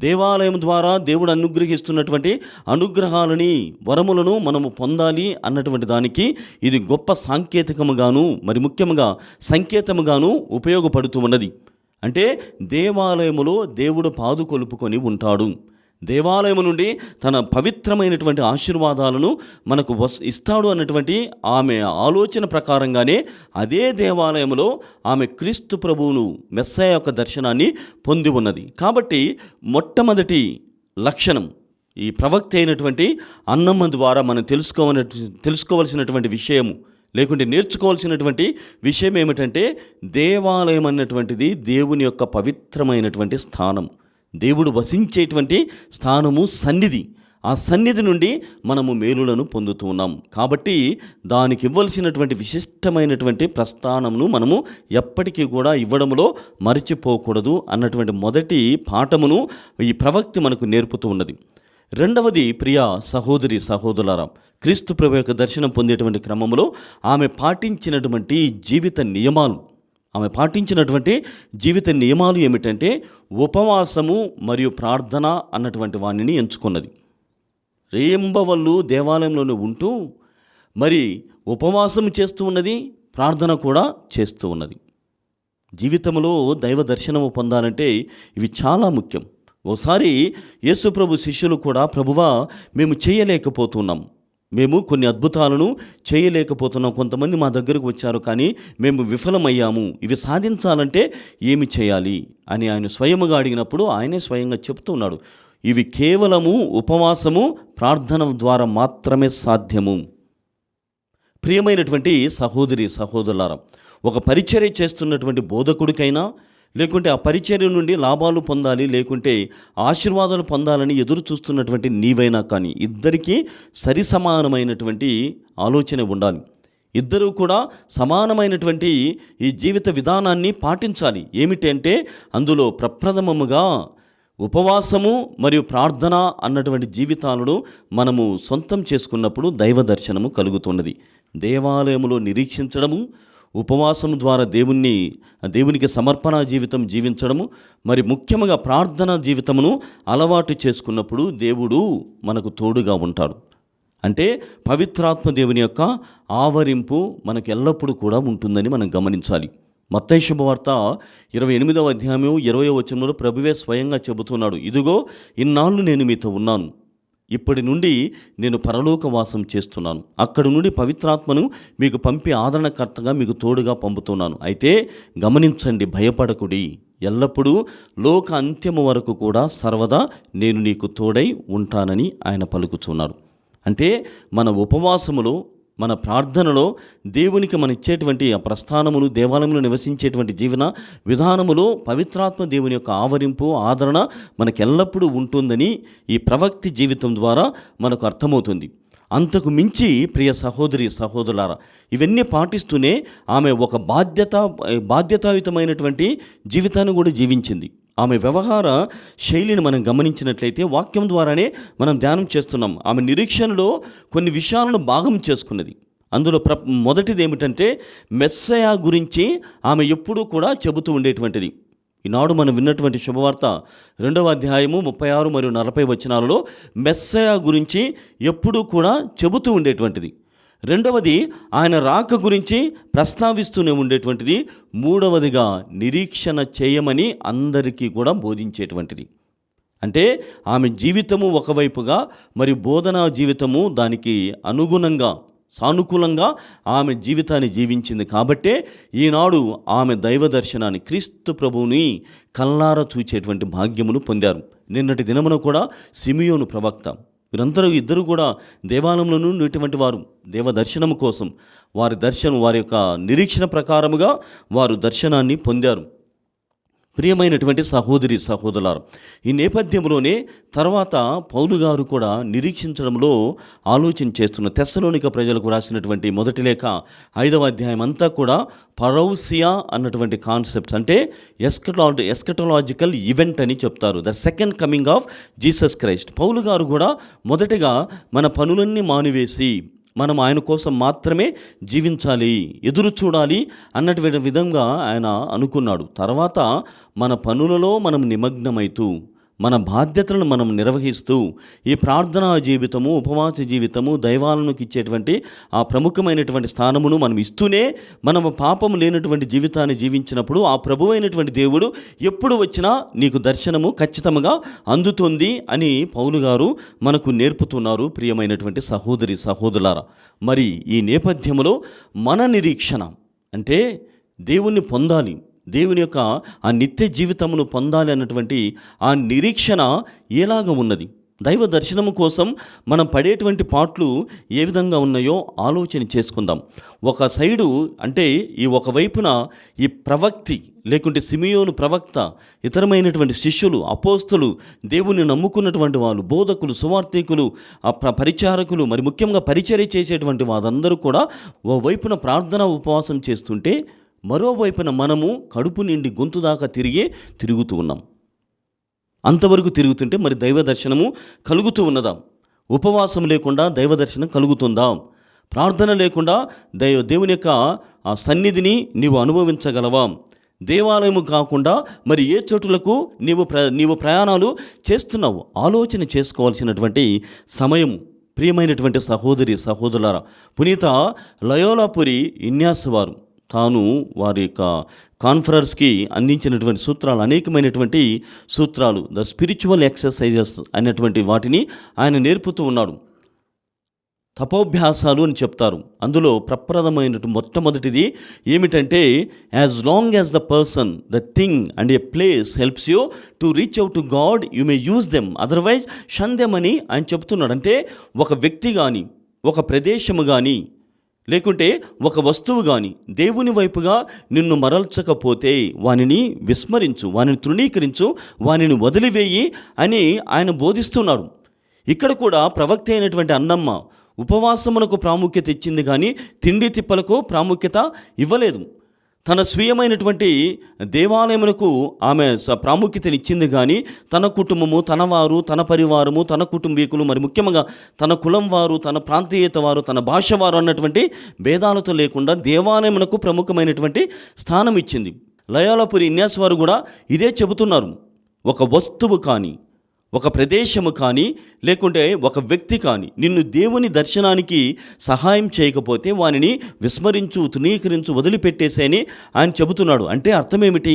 దేవాలయం ద్వారా దేవుడు అనుగ్రహిస్తున్నటువంటి అనుగ్రహాలని, వరములను మనము పొందాలి అన్నటువంటి దానికి ఇది గొప్ప సాంకేతికముగాను, మరి ముఖ్యంగా సంకేతముగాను ఉపయోగపడుతూ ఉన్నది. అంటే దేవాలయములో దేవుడు పాదుకొలుపుకొని ఉంటాడు. దేవాలయం నుండి తన పవిత్రమైనటువంటి ఆశీర్వాదాలను మనకు ఇస్తాడు అన్నటువంటి ఆమె ఆలోచన ప్రకారంగానే అదే దేవాలయంలో ఆమె క్రీస్తు ప్రభువును మెస్సయ్య యొక్క దర్శనాన్ని పొంది ఉన్నది. కాబట్టి మొట్టమొదటి లక్షణం ఈ ప్రవక్త అయినటువంటి అన్నమ్మ ద్వారా మనం తెలుసుకోవలసినటువంటి విషయము, లేకుంటే నేర్చుకోవాల్సినటువంటి విషయం ఏమిటంటే, దేవాలయం అన్నటువంటిది దేవుని యొక్క పవిత్రమైనటువంటి స్థానం, దేవుడు వసించేటువంటి స్థానము, సన్నిధి. ఆ సన్నిధి నుండి మనము మేలులను పొందుతూ ఉన్నాం. కాబట్టి దానికి ఇవ్వాల్సినటువంటి విశిష్టమైనటువంటి ప్రస్థానమును మనము ఎప్పటికీ కూడా ఇవ్వడంలో మరిచిపోకూడదు అన్నటువంటి మొదటి పాఠమును ఈ ప్రవక్త మనకు నేర్పుతూ ఉన్నది. రెండవది, ప్రియ సహోదరి సహోదరులారా, క్రీస్తు ప్రభు యొక్క దర్శనం పొందేటువంటి క్రమంలో ఆమె పాటించినటువంటి జీవిత నియమాలు ఏమిటంటే, ఉపవాసము మరియు ప్రార్థన అన్నటువంటి వాణిని ఎంచుకున్నది. రేంబవళ్ళు దేవాలయంలోనే ఉంటూ మరి ఉపవాసం చేస్తూ ఉన్నది, ప్రార్థన కూడా చేస్తూ ఉన్నది. జీవితంలో దైవ దర్శనము పొందాలంటే ఇవి చాలా ముఖ్యం. ఓసారి యేసుప్రభు శిష్యులు కూడా, ప్రభువా మేము చేయలేకపోతున్నాం, మేము కొన్ని అద్భుతాలను చేయలేకపోతున్నాం, కొంతమంది మా దగ్గరకు వచ్చారు కానీ మేము విఫలమయ్యాము, ఇవి సాధించాలంటే ఏమి చేయాలి అని ఆయన స్వయముగా అడిగినప్పుడు ఆయనే స్వయంగా చెప్తున్నాడు, ఇవి కేవలము ఉపవాసము ప్రార్థన ద్వారా మాత్రమే సాధ్యము. ప్రియమైనటువంటి సహోదరి సహోదరులారా, ఒక పరిచర్య చేస్తున్నటువంటి బోధకుడికైనా, లేకుంటే ఆ పరిచర్య నుండి లాభాలు పొందాలి, లేకుంటే ఆశీర్వాదాలు పొందాలని ఎదురు చూస్తున్నటువంటి నీవైనా కానీ, ఇద్దరికీ సరి సమానమైనటువంటి ఆలోచన ఉండాలి. ఇద్దరూ కూడా సమానమైనటువంటి ఈ జీవిత విధానాన్ని పాటించాలి. ఏమిటంటే అందులో ప్రప్రథమముగా ఉపవాసము మరియు ప్రార్థన అన్నటువంటి జీవితాలను మనము సొంతం చేసుకున్నప్పుడు దైవ దర్శనము కలుగుతున్నది. దేవాలయములో నిరీక్షించడము, ఉపవాసం ద్వారా దేవునికి సమర్పణ జీవితం జీవించడము, మరి ముఖ్యంగా ప్రార్థన జీవితమును అలవాటు చేసుకున్నప్పుడు దేవుడు మనకు తోడుగా ఉంటాడు. అంటే పవిత్రాత్మ దేవుని యొక్క ఆవరింపు మనకు ఎల్లప్పుడూ కూడా ఉంటుందని మనం గమనించాలి. మత్తయి శుభవార్త 28వ అధ్యాయం 20వ వచనంలో ప్రభువే స్వయంగా చెబుతున్నాడు, ఇదిగో ఇన్నాళ్ళు నేను మీతో ఉన్నాను, ఇప్పటి నుండి నేను పరలోక వాసం చేస్తున్నాను, అక్కడి నుండి పవిత్రాత్మను మీకు పంపి ఆదరణకర్తగా మీకు తోడుగా పంపుతున్నాను. అయితే గమనించండి, భయపడకుడి, ఎల్లప్పుడూ లోక అంత్యము వరకు కూడా సర్వదా నేను నీకు తోడై ఉంటానని ఆయన పలుకుచున్నాడు. అంటే మన ఉపవాసములో, మన ప్రార్థనలో దేవునికి మనం ఇచ్చేటువంటి ఆ ప్రస్థానములు, దేవాలయంలో నివసించేటువంటి జీవన విధానములో పవిత్రాత్మ దేవుని యొక్క ఆవరింపు, ఆదరణ మనకెల్లప్పుడూ ఉంటుందని ఈ ప్రవక్తి జీవితం ద్వారా మనకు అర్థమవుతుంది. అంతకు మించి ప్రియ సహోదరి సహోదరులారా, ఇవన్నీ పాటిస్తూనే ఆమె ఒక బాధ్యతాయుతమైనటువంటి జీవితాన్ని కూడా జీవించింది. ఆమె వ్యవహార శైలిని మనం గమనించినట్లయితే వాక్యం ద్వారానే మనం ధ్యానం చేస్తున్నాం. ఆమె నిరీక్షణలో కొన్ని విషయాలను భాగం చేసుకున్నది. అందులో మొదటిది ఏమిటంటే, మెస్సయ్య గురించి ఆమె ఎప్పుడూ కూడా చెబుతూ ఉండేటువంటిది. ఈనాడు మనం విన్నటువంటి శుభవార్త 2వ అధ్యాయము 36 మరియు 40 వచనాలలో మెస్సయ్య గురించి ఎప్పుడూ కూడా చెబుతూ ఉండేటువంటిది. రెండవది, ఆయన రాక గురించి ప్రస్తావిస్తూనే ఉండేటువంటిది. మూడవదిగా, నిరీక్షణ చేయమని అందరికీ కూడా బోధించేటువంటిది. అంటే ఆమె జీవితము ఒకవైపుగా, మరి బోధనా జీవితము దానికి అనుగుణంగా, సానుకూలంగా ఆమె జీవితాన్ని జీవించింది. కాబట్టే ఈనాడు ఆమె దైవ దర్శనాన్ని, క్రీస్తు ప్రభువుని కల్లారా చూచేటువంటి భాగ్యమును పొందారు. నిన్నటి దినమున కూడా సిమియోను ప్రవక్త, ఇద్దరు కూడా దేవాలయంలో నుండి వారు దేవ దర్శనము కోసం వారి యొక్క నిరీక్షణ ప్రకారముగా వారు దర్శనాన్ని పొందారు. ప్రియమైనటువంటి సహోదరి సహోదరులారా, ఈ నేపథ్యంలోనే తర్వాత పౌలు గారు కూడా నిరీక్షించడంలో ఆలోచన చేస్తున్న తెస్సలోనిక ప్రజలకు రాసినటువంటి మొదటి లేఖ 5వ అధ్యాయం అంతా కూడా పరౌసియా అన్నటువంటి కాన్సెప్ట్స్, అంటే ఎస్కటలాజికల్ ఈవెంట్ అని చెప్తారు. The second coming of Jesus Christ. పౌలు గారు కూడా మొదటగా మన పనులన్నీ మానివేసి మనం ఆయన కోసం మాత్రమే జీవించాలి, ఎదురు చూడాలి అన్నటువంటి విధంగా ఆయన అనుకున్నాడు. తర్వాత మన పనులలో మనం నిమగ్నమైతూ మన బాధ్యతలను మనం నిర్వహిస్తూ ఈ ప్రార్థనా జీవితము, ఉపవాస జీవితము, దైవాలకు ఇచ్చేటువంటి ఆ ప్రముఖమైనటువంటి స్థానమును మనం ఇస్తూనే మనం పాపము లేనటువంటి జీవితాన్ని జీవించినప్పుడు ఆ ప్రభువైనటువంటి దేవుడు ఎప్పుడు వచ్చినా నీకు దర్శనము ఖచ్చితంగా అందుతుంది అని పౌలు గారు మనకు నేర్పుతున్నారు. ప్రియమైనటువంటి సహోదరి సహోదరులారా, మరి ఈ నేపథ్యంలో మన నిరీక్షణ అంటే దేవుణ్ణి పొందాలి, దేవుని యొక్క ఆ నిత్య జీవితమును పొందాలి అన్నటువంటి ఆ నిరీక్షణ ఎలాగ ఉన్నది? దైవ దర్శనము కోసం మనం పడేటువంటి పాట్లు ఏ విధంగా ఉన్నాయో ఆలోచన చేసుకుందాం. ఒక సైడు అంటే ఈ ఒకవైపున ఈ ప్రవక్తి లేకుంటే సిమియోను ప్రవక్త, ఇతరమైనటువంటి శిష్యులు, అపోస్తలు, దేవుని నమ్ముకున్నటువంటి వాళ్ళు, బోధకులు, సువార్థికులు, పరిచారకులు, మరి ముఖ్యంగా పరిచర్య చేసేటువంటి వారందరూ కూడా ఓ వైపున ప్రార్థన ఉపవాసం చేస్తుంటే మరోవైపున మనము కడుపు నిండి గొంతు దాకా తిరుగుతూ ఉన్నాం. అంతవరకు తిరుగుతుంటే మరి దైవ దర్శనము కలుగుతూ ఉన్నదా? ఉపవాసం లేకుండా దైవ దర్శనం కలుగుతుందా? ప్రార్థన లేకుండా దేవుని యొక్క ఆ సన్నిధిని నీవు అనుభవించగలవా? దేవాలయము కాకుండా మరి ఏ చోటులకు నీవు ప్రయాణాలు చేస్తున్నావు? ఆలోచన చేసుకోవాల్సినటువంటి సమయము. ప్రియమైనటువంటి సహోదరి సహోదరులారా, పునీత లయోలాపురి ఇన్యాస్ వారు తాను వారి యొక్క కాన్ఫరెన్స్కి అందించినటువంటి సూత్రాలు, అనేకమైనటువంటి సూత్రాలు, ద స్పిరిచువల్ ఎక్సర్సైజెస్ అనేటువంటి వాటిని ఆయన నేర్పుతూ ఉన్నాడు. తపోభ్యాసాలు అని చెప్తారు. అందులో మొట్టమొదటిది ఏమిటంటే, as long as the person, the thing and a place helps you to reach out to God, you may use them, otherwise shun them అని ఆయన చెప్తున్నాడు. అంటే ఒక వ్యక్తి కానీ, ఒక ప్రదేశము కానీ, లేకుంటే ఒక వస్తువు కానీ దేవుని వైపుగా నిన్ను మరల్చకపోతే వానిని విస్మరించు, వానిని తృణీకరించు, వానిని వదిలివేయి అని ఆయన బోధిస్తున్నారు. ఇక్కడ కూడా ప్రవక్త అయినటువంటి అన్నమ్మ ఉపవాసమునకు ప్రాముఖ్యత ఇచ్చింది కానీ తిండి తిప్పలకు ప్రాముఖ్యత ఇవ్వలేదు. తన స్వీయమైనటువంటి దేవాలయములకు ఆమె ప్రాముఖ్యతనిచ్చింది కానీ తన కుటుంబము, తన వారు, తన పరివారము, తన కుటుంబీకులు, మరి ముఖ్యంగా తన కులం వారు, తన ప్రాంతీయత వారు, తన భాష వారు అన్నటువంటి భేదాలతో లేకుండా దేవాలయమునకు ప్రముఖమైనటువంటి స్థానం ఇచ్చింది. లయోలాపురి ఇన్యాస్ వారు కూడా ఇదే చెబుతున్నారు. ఒక వస్తువు కానీ, ఒక ప్రదేశము కానీ, లేకుంటే ఒక వ్యక్తి కానీ నిన్ను దేవుని దర్శనానికి సహాయం చేయకపోతే వానిని విస్మరించు, తృణీకరించు, వదిలిపెట్టేసేని ఆయన చెబుతున్నాడు. అంటే అర్థమేమిటి?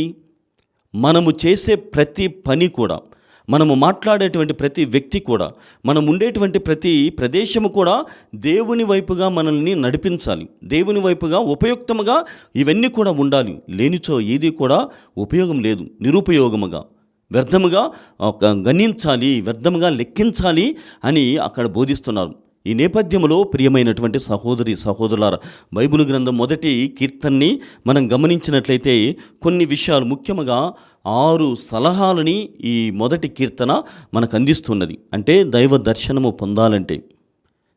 మనము చేసే ప్రతి పని కూడా, మనము మాట్లాడేటువంటి ప్రతి వ్యక్తి కూడా, మనం ఉండేటువంటి ప్రతి ప్రదేశము కూడా దేవుని వైపుగా మనల్ని నడిపించాలి, దేవుని వైపుగా ఉపయుక్తముగా ఇవన్నీ కూడా ఉండాలి. లేనిచో ఏది కూడా ఉపయోగం లేదు, నిరుపయోగముగా, వ్యర్థముగా గణించాలి, వ్యర్థముగా లెక్కించాలి అని అక్కడ బోధిస్తున్నారు. ఈ నేపథ్యంలో ప్రియమైనటువంటి సహోదరి సహోదరులారా, బైబిల్ గ్రంథం మొదటి కీర్తనని మనం గమనించినట్లయితే కొన్ని విషయాలు, ముఖ్యంగా 6 సలహాలని ఈ మొదటి కీర్తన మనకు అందిస్తున్నది. అంటే దైవ దర్శనము పొందాలంటే,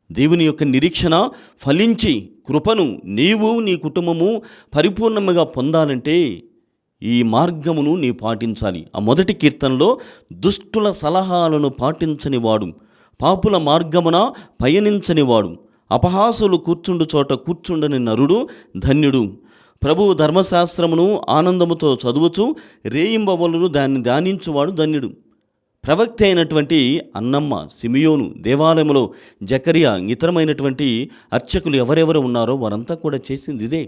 దేవుని యొక్క నిరీక్షణ ఫలించి కృపను నీవు నీ కుటుంబము పరిపూర్ణముగా పొందాలంటే ఈ మార్గమును నీ పాటించాలి. ఆ మొదటి కీర్తనలో దుష్టుల సలహాలను పాటించనివాడు, పాపుల మార్గమున పయనించనివాడు, అపహాసులు కూర్చుండు చోట కూర్చుండని నరుడు ధన్యుడు, ప్రభువు ధర్మశాస్త్రమును ఆనందముతో చదువుచు రేయింబవలును దాన్ని ధ్యానించువాడు ధన్యుడు. ప్రవక్త అయినటువంటి అన్నమ్మ, సిమియోను, దేవాలయంలో జకరియా, ఇతరమైనటువంటి అర్చకులు ఎవరెవరు ఉన్నారో వారంతా కూడా చేసింది ఇదే.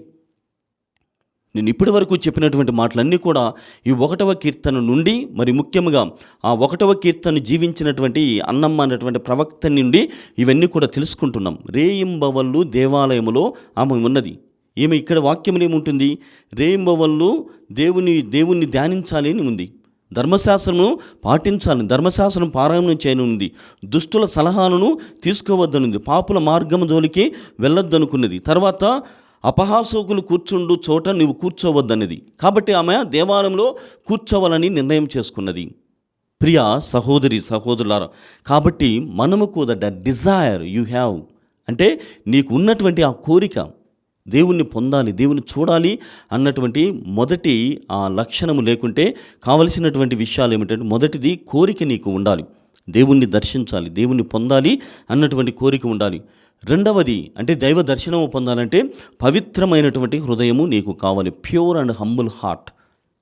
నేను ఇప్పటి వరకు చెప్పినటువంటి మాటలన్నీ కూడా ఈ 1వ కీర్తన నుండి, మరి ముఖ్యంగా ఆ 1వ కీర్తన జీవించినటువంటి అన్నమ్మ అనేటువంటి ప్రవక్త నుండి ఇవన్నీ కూడా తెలుసుకుంటున్నాం. రేయింబవళ్ళు దేవాలయములో ఆమె ఉన్నది. ఈమె ఇక్కడ వాక్యములు ఏముంటుంది? రేయింబవళ్ళు దేవుణ్ణి ధ్యానించాలి అని ఉంది, ధర్మశాస్త్రమును పాటించాలి, ధర్మశాస్త్రం పారాయణం చేయనుంది, దుష్టుల సలహాలను తీసుకోవద్దనుంది, పాపుల మార్గము జోలికి వెళ్ళొద్దనుకున్నది, తర్వాత అపహాసకులు కూర్చుండు చోట నువ్వు కూర్చోవద్దన్నది. కాబట్టి ఆమె దేవాలయంలో కూర్చోవాలని నిర్ణయం చేసుకున్నది. ప్రియ సహోదరి సహోదరులారా, కాబట్టి మనము కూడా ద డిజైర్ యూ హ్యావ్, అంటే నీకు ఉన్నటువంటి ఆ కోరిక, దేవుణ్ణి పొందాలి, దేవుని చూడాలి అన్నటువంటి మొదటి ఆ లక్షణము లేకుంటే కావలసినటువంటి విషయాలు ఏమిటంటే, మొదటిది కోరిక నీకు ఉండాలి, దేవుణ్ణి దర్శించాలి, దేవుణ్ణి పొందాలి అన్నటువంటి కోరిక ఉండాలి. రెండవది అంటే దైవ దర్శనము పొందాలంటే పవిత్రమైనటువంటి హృదయము నీకు కావాలి, ప్యూర్ అండ్ హంబుల్ హార్ట్.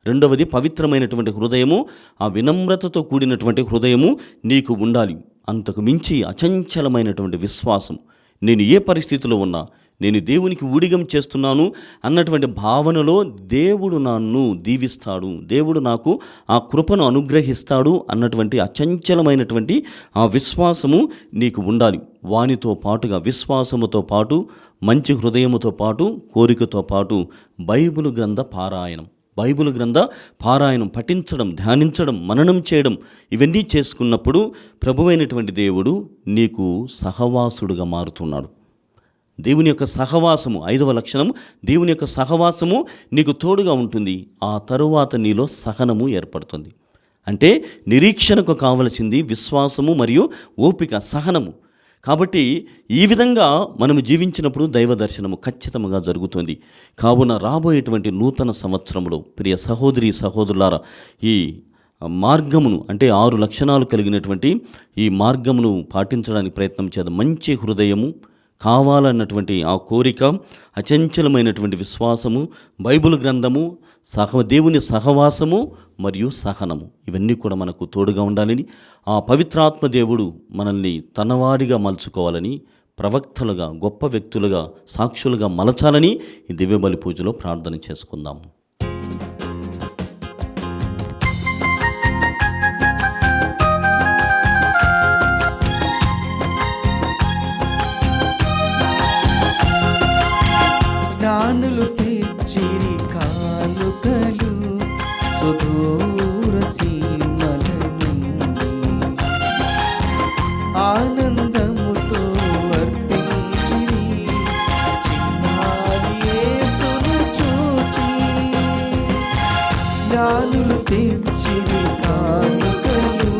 రెండవది పవిత్రమైనటువంటి హృదయము, ఆ వినమ్రతతో కూడినటువంటి హృదయము నీకు ఉండాలి. అంతకు మించి అచంచలమైనటువంటి విశ్వాసం. నేను ఏ పరిస్థితిలో ఉన్నా నేను దేవునికి ఊడిగం చేస్తున్నాను అన్నటువంటి భావనలో దేవుడు నన్ను దీవిస్తాడు, దేవుడు నాకు ఆ కృపను అనుగ్రహిస్తాడు అన్నటువంటి అచంచలమైనటువంటి ఆ విశ్వాసము నీకు ఉండాలి. వానితో పాటుగా విశ్వాసముతో పాటు, మంచి హృదయముతో పాటు, కోరికతో పాటు బైబిల్ గ్రంథ పారాయణం పఠించడం, ధ్యానించడం, మననం చేయడం, ఇవన్నీ చేసుకున్నప్పుడు ప్రభువైనటువంటి దేవుడు నీకు సహవాసుడుగా మారుతున్నాడు. దేవుని యొక్క సహవాసము, 5వ లక్షణం, దేవుని యొక్క సహవాసము నీకు తోడుగా ఉంటుంది. ఆ తరువాత నీలో సహనము ఏర్పడుతుంది. అంటే నిరీక్షణకు కావలసింది విశ్వాసము మరియు ఓపిక, సహనము. కాబట్టి ఈ విధంగా మనము జీవించినప్పుడు దైవ దర్శనము ఖచ్చితంగా జరుగుతుంది. కావున రాబోయేటువంటి నూతన సంవత్సరంలో ప్రియ సహోదరి సహోదరులారా, ఈ మార్గమును అంటే 6 లక్షణాలు కలిగినటువంటి ఈ మార్గమును పాటించడానికి ప్రయత్నం చేద్దాం. మంచి హృదయము కావాలన్నటువంటి ఆ కోరిక, అచంచలమైనటువంటి విశ్వాసము, బైబిల్ గ్రంథము, దేవుని సహవాసము మరియు సహనము, ఇవన్నీ కూడా మనకు తోడుగా ఉండాలని, ఆ పవిత్రాత్మ దేవుడు మనల్ని తనవారిగా మలుచుకోవాలని, ప్రవక్తలుగా, గొప్ప వ్యక్తులుగా, సాక్షులుగా మలచాలని ఈ దివ్యబలి పూజలో ప్రార్థన చేసుకుందాం. జ్ఞానులు తెచ్చిరి కానుకలు సుదూర సీమల నుండి, ఆనందముతో అర్పించిరి చిన్నారి యేసును చూచి. జ్ఞానులు తెచ్చిరి కానుకలు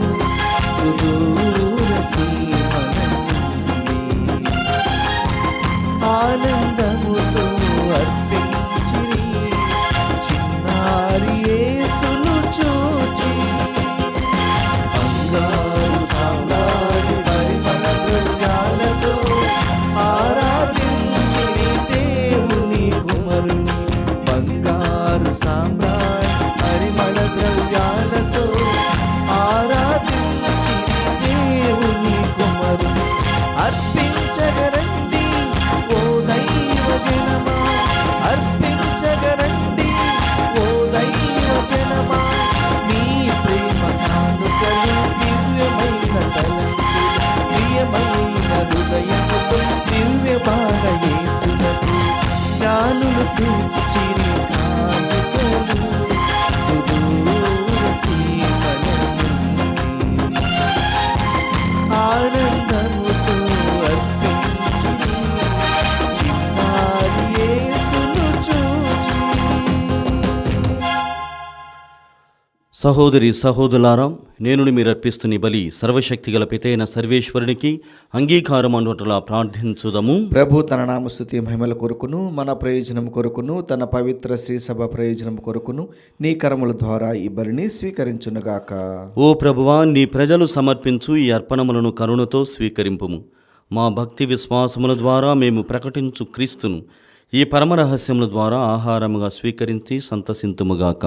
సుదూర సీమల నుండి, ఆనందముతో అర్పించిరి చిన్నారి యేసును చూచి. బంగారు సామ్రాజ్య పరిమళ ద్రవ్యాలతో ఆరాధించిరి దేవుని కుమారుని. బంగారు సామ్రాజ్య పరిమళ ద్రవ్యాలతో ఆరాధించిరి దేవుని కుమారుని. అర్పించగరండి ఓ దైవ జనమా, అర్పించగరండి ఓ దైవ జనమా, మీ ప్రేమ కానుకలు దివ్యమైన తలంపు, ప్రియమైన హృదయముతో దివ్య బాల యేసునకు. జ్ఞానులు తెచ్చిరి కానుకలు సుదూర సీమల నుండి, ఆనందముతో అర్పించిరి చిన్నారి యేసును చూచి. సహోదరి సహోదరులారా, నేను మీరు అర్పిస్తున్న ఈ బలి సర్వశక్తిగల పితైన సర్వేశ్వరునికి అంగీకారం అనుటలా ప్రార్థించుదము. ప్రభు తన నామస్తుతి మహిమల కొరకును, మన ప్రయోజనం కొరకును, తన పవిత్ర శ్రీ సభ ప్రయోజనం కొరకును నీ కరముల ద్వారా ఈ బలిని స్వీకరించునుగాక. ఓ ప్రభువా, నీ ప్రజలు సమర్పించు ఈ అర్పణములను కరుణతో స్వీకరింపుము. మా భక్తి విశ్వాసముల ద్వారా మేము ప్రకటించు క్రీస్తును ఈ పరమరహస్యముల ద్వారా ఆహారముగా స్వీకరించి సంతసింతుముగాక.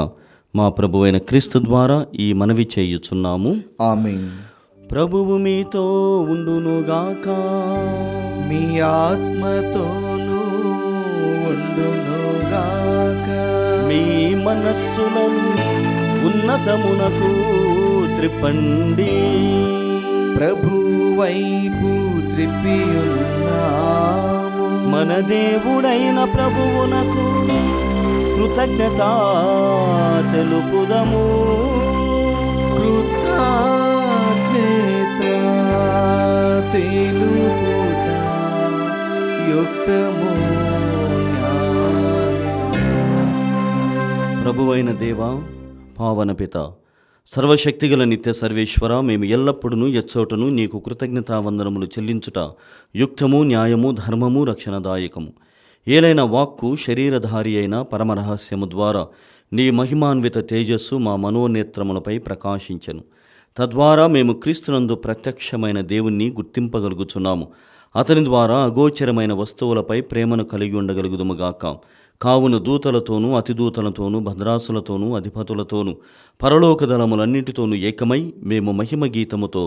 మా ప్రభువైన క్రీస్తు ద్వారా ఈ మనవి చేయుచున్నాము. ఆమేన్. ప్రభువు మీతో ఉండునుగాక. మీ ఆత్మతోనూ ఉండునుగాక. మీ మనస్సులను ఉన్నతమునకు త్రిప్పండి. ప్రభు వైపు త్రిప్పియున్నాము. మన దేవుడైన ప్రభువునకు కృతజ్ఞత తెలుపుదము. కృతజ్ఞత తెలుపుట యుక్తము న్యాయము. ప్రభువైన దేవా, పావన పిత, సర్వశక్తిగల నిత్య సర్వేశ్వర, మేము ఎల్లప్పుడూ ఎచ్చోటను నీకు కృతజ్ఞతావందనములు చెల్లించుట యుక్తము, న్యాయము, ధర్మము, రక్షణదాయకము. ఏలైన వాక్కు శరీరధారి అయిన పరమరహస్యము ద్వారా నీ మహిమాన్విత తేజస్సు మా మనోనేత్రములపై ప్రకాశించెను. తద్వారా మేము క్రీస్తునందు ప్రత్యక్షమైన దేవుణ్ణి గుర్తింపగలుగుచున్నాము. అతని ద్వారా అగోచరమైన వస్తువులపై ప్రేమను కలిగి ఉండగలుగుదుముగాక. కావున దూతలతోనూ అతిదూతలతోనూ భద్రాసులతోనూ అధిపతులతోనూ పరలోక దళములన్నిటితోనూ ఏకమై మేము మహిమ గీతముతో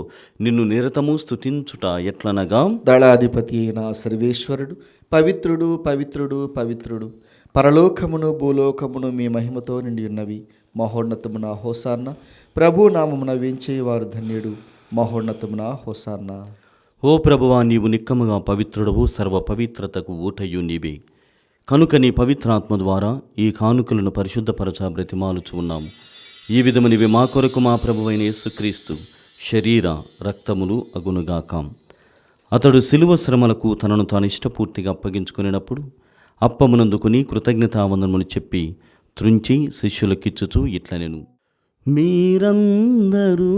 నిన్ను నిరతము స్తుతించుట ఎట్లనగా, దళాధిపతి అయిన సర్వేశ్వరుడు పవిత్రుడు పవిత్రుడు పవిత్రుడు, పరలోకమును భూలోకమును మీ మహిమతో నిండి ఉన్నవి. మహోన్నతమున హోసాన్న, ప్రభు నామమున వేంచేవారు ధన్యుడు. మహోన్నతమున హోసాన్న. ఓ ప్రభువా, నీవు నిక్కముగా పవిత్రుడవు, సర్వ పవిత్రతకు ఊటయు నీవే. కనుక నీ పవిత్రాత్మ ద్వారా ఈ కానుకలను పరిశుద్ధపరచ బ్రతిమాలుచు ఉన్నాము. ఈ విధమునివి మా కొరకు మా ప్రభువైన యేసుక్రీస్తు శరీర రక్తములు అగునుగాక. అతడు శిలువ శ్రమలకు తనను తాను ఇష్టపూర్తిగా అప్పగించుకునేటప్పుడు అప్పమునందుకుని కృతజ్ఞతావందనములు చెప్పి త్రుంచి శిష్యులకిచ్చుచు ఇట్లనెను, మీరందరూ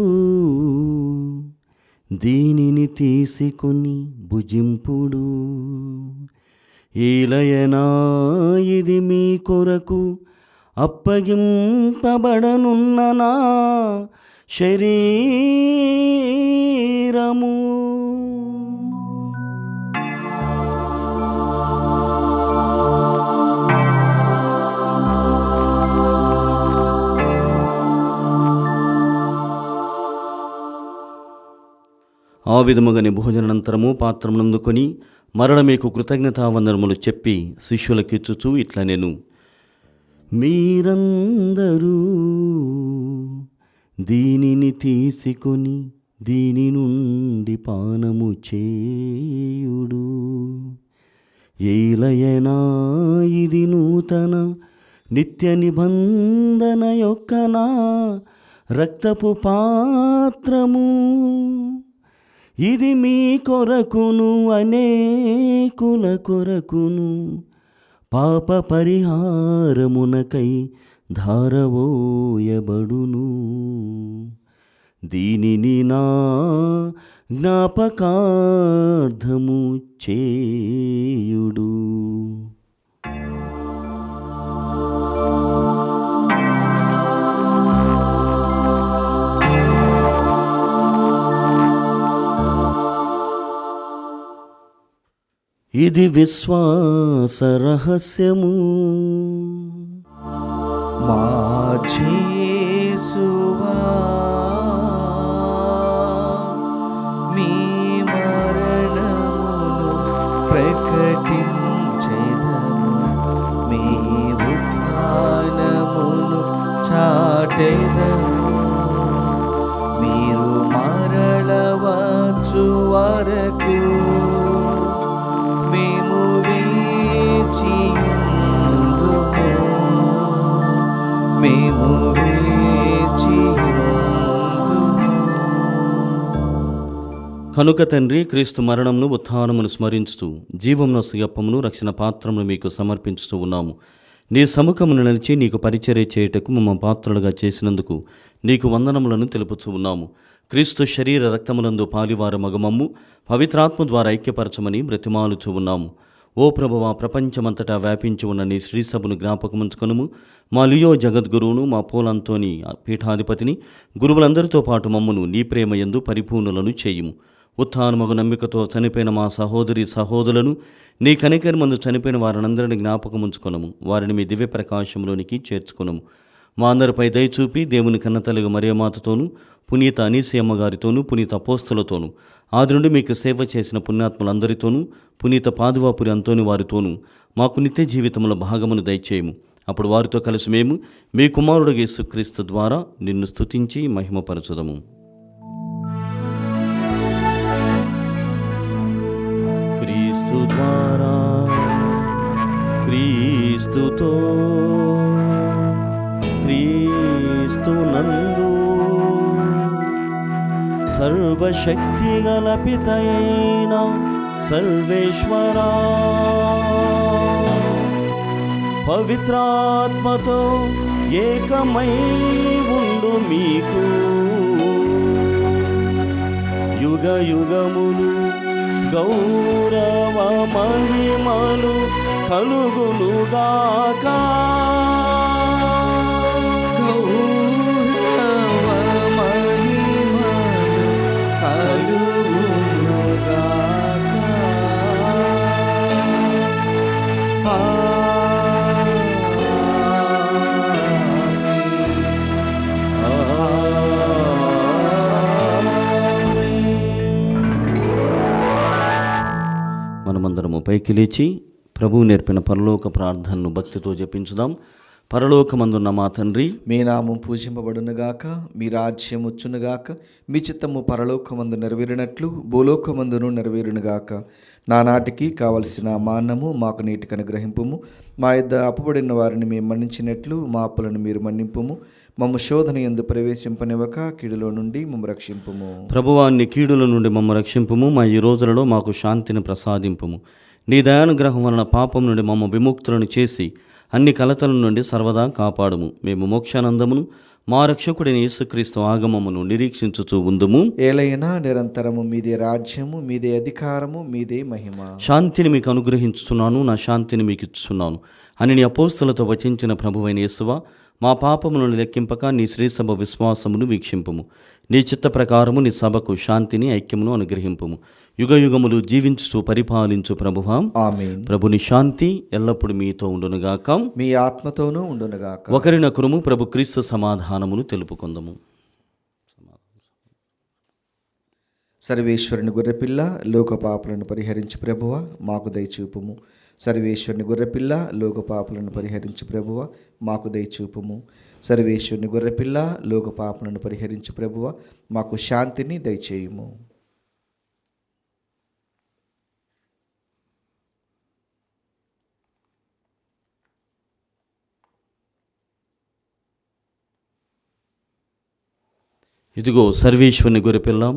దీనిని తీసుకొని భుజింపుడు. ఏలయనా ఇది మీ కొరకు అప్పగింపబడనున్న నా శరీరము. ఆ విధముగానే భోజనానంతరము పాత్రమునందుకొని మరల మీకు కృతజ్ఞతావందనములు చెప్పి శిష్యులకిచ్చుచూ ఇట్లనెను, మీరందరూ దీనిని తీసుకొని దీని నుండి పానము చేయుడు. ఏలయనా ఇది నూతన నిత్య నిబంధన యొక్క నా రక్తపు పాత్రము. ఇది మీ కొరకును అనేకుల కొరకును పాప పరిహారమునకై ధారవోయబడును. దీనిని నా జ్ఞాపకార్థము చేయుడు. ఇది విశ్వాస రహస్యము. మా యేసువా, మీ మరణమును ప్రకటించెదము, మీ ఉత్థానమును చాటెదము. మీరు మరల వచ్చు వరకు మేము వేచియుందుము, మేము వేచియుందుము. కనుక తండ్రి, క్రీస్తు మరణమును ఉత్థానమును స్మరించుతూ జీవమును అప్పమును రక్షణ పాత్రమును మీకు సమర్పించుతూ ఉన్నాము. నీ సముఖమును నిలిచి నీకు పరిచర్య చేయుటకు మమ్మ పాత్రలుగా చేసినందుకు నీకు వందనములను తెలుపుచూ ఉన్నాము. క్రీస్తు శరీర రక్తములందు పాలివార మగమమ్ము పవిత్రాత్మ ద్వారా ఐక్యపరచమని బ్రతిమాలుచూ ఉన్నాము. ఓ ప్రభువా, ప్రపంచమంతటా వ్యాపించి ఉన్న నీ శ్రీసభను జ్ఞాపకముంచుకొనుము. మా లియో జగద్గురువును, మా పోలంతోని పీఠాధిపతిని, గురువులందరితో పాటు మమ్మును నీ ప్రేమ యందు పరిపూర్ణులను చేయుము. ఉత్థానమగు నమ్మికతో చనిపోయిన మా సహోదరి సహోదరులను, నీ కనికరమందు చనిపోయిన వారినందరిని జ్ఞాపకముంచుకొనము. వారిని మీ దివ్య ప్రకాశంలోనికి చేర్చుకొనము. మా అందరిపై దయచూపి దేవుని కన్నతలుగు మరియమాతతోనూ, పునీత అనీసీయమ్మ గారితోనూ, పునీత అపోస్తలతోనూ, ఆది నుండి మీకు సేవ చేసిన పుణ్యాత్ములందరితోనూ, పునీత పాదువాపురి అంతోని వారితోనూ మాకు నిత్య జీవితంలో భాగమును దయచేయము. అప్పుడు వారితో కలిసి మేము మీ కుమారుడు యేసుక్రీస్తు ద్వారా నిన్ను స్తుతించి మహిమపరచుదము. క్రీస్తు ద్వారా, క్రీస్తుతో, క్రీస్తునందు సర్వశక్తి గల పితయైన సర్వేశ్వరా, పవిత్రాత్మతో ఏకమై ఉండు మీకు యుగ యుగములు గౌరవ మహిమలు కలుగునుగాక. పైకి లేచి ప్రభువు నేర్పిన పరలోక ప్రార్థనను భక్తితో జపించుదాం. పరలోకమందున్న మా తండ్రి, మీ నామం పూజింపబడునుగాక, మీ రాజ్యం వచ్చునుగాక, మీ చిత్తము పరలోకమందు నెరవేరినట్లు భూలోకమందును నెరవేరునుగాక. నానాటికి కావలసిన మాన్నము మాకు నీటికి అనుగ్రహింపుము. మా యొద్ద అప్పుబడిన వారిని మేము మన్నించినట్లు మా అప్పులను మీరు మన్నింపుము. మమ్మ శోధన యందు ప్రవేశింపనివ్వక కీడులో నుండి మమ్మ రక్షింపుము. ప్రభువాన్ని కీడుల నుండి మమ్మ రక్షింపుము. మా ఈ రోజులలో మాకు శాంతిని ప్రసాదింపుము. నీ దయానుగ్రహం వలన పాపం నుండి మమ్మ విముక్తులను చేసి అన్ని కలతల నుండి సర్వదా కాపాడుము. మేము మోక్షానందమును మా రక్షకుడైన యేసుక్రీస్తు ఆగమమును నిరీక్షించుచూ ఉందుము. ఏలైనా నిరంతరము మీదే రాజ్యము, మీదే అధికారము, మీదే మహిమ. శాంతిని మీకు అనుగ్రహించుచున్నాను, నా శాంతిని మీకు ఇచ్చుచున్నాను అని నీ అపోస్తలతో వచించిన ప్రభువైన యేసువా, మా పాపములను లెక్కింపక నీ శ్రీసభ విశ్వాసమును వీక్షింపుము. నీ చిత్త ప్రకారము నీ సభకు శాంతిని ఐక్యమును అనుగ్రహింపుము. యుగ యుగములు జీవించుచు పరిపాలించు ప్రభువా, ఆమేన్. ప్రభుని శాంతి ఎల్లప్పుడు మీతో ఉండునుగాక, మీ ఆత్మతోనూ ఉండునుగాక. ఒకరినొకరుము ప్రభు క్రీస్తు సమాధానమును తెలుపుకుందము. సర్వేశ్వరుని గొర్రెపిల్ల లోక పాపులను పరిహరించు ప్రభువ మాకు దయచూపుము. సర్వేశ్వరుని గొర్రెపిల్ల లోక పాపులను పరిహరించు ప్రభువ మాకు దయచూపుము. సర్వేశ్వరుని గొర్రెపిల్ల లోక పాపులను పరిహరించు ప్రభువ మాకు శాంతిని దయచేయుము. ఇదిగో సర్వేశ్వరుని గొర్రెపిల్లాం,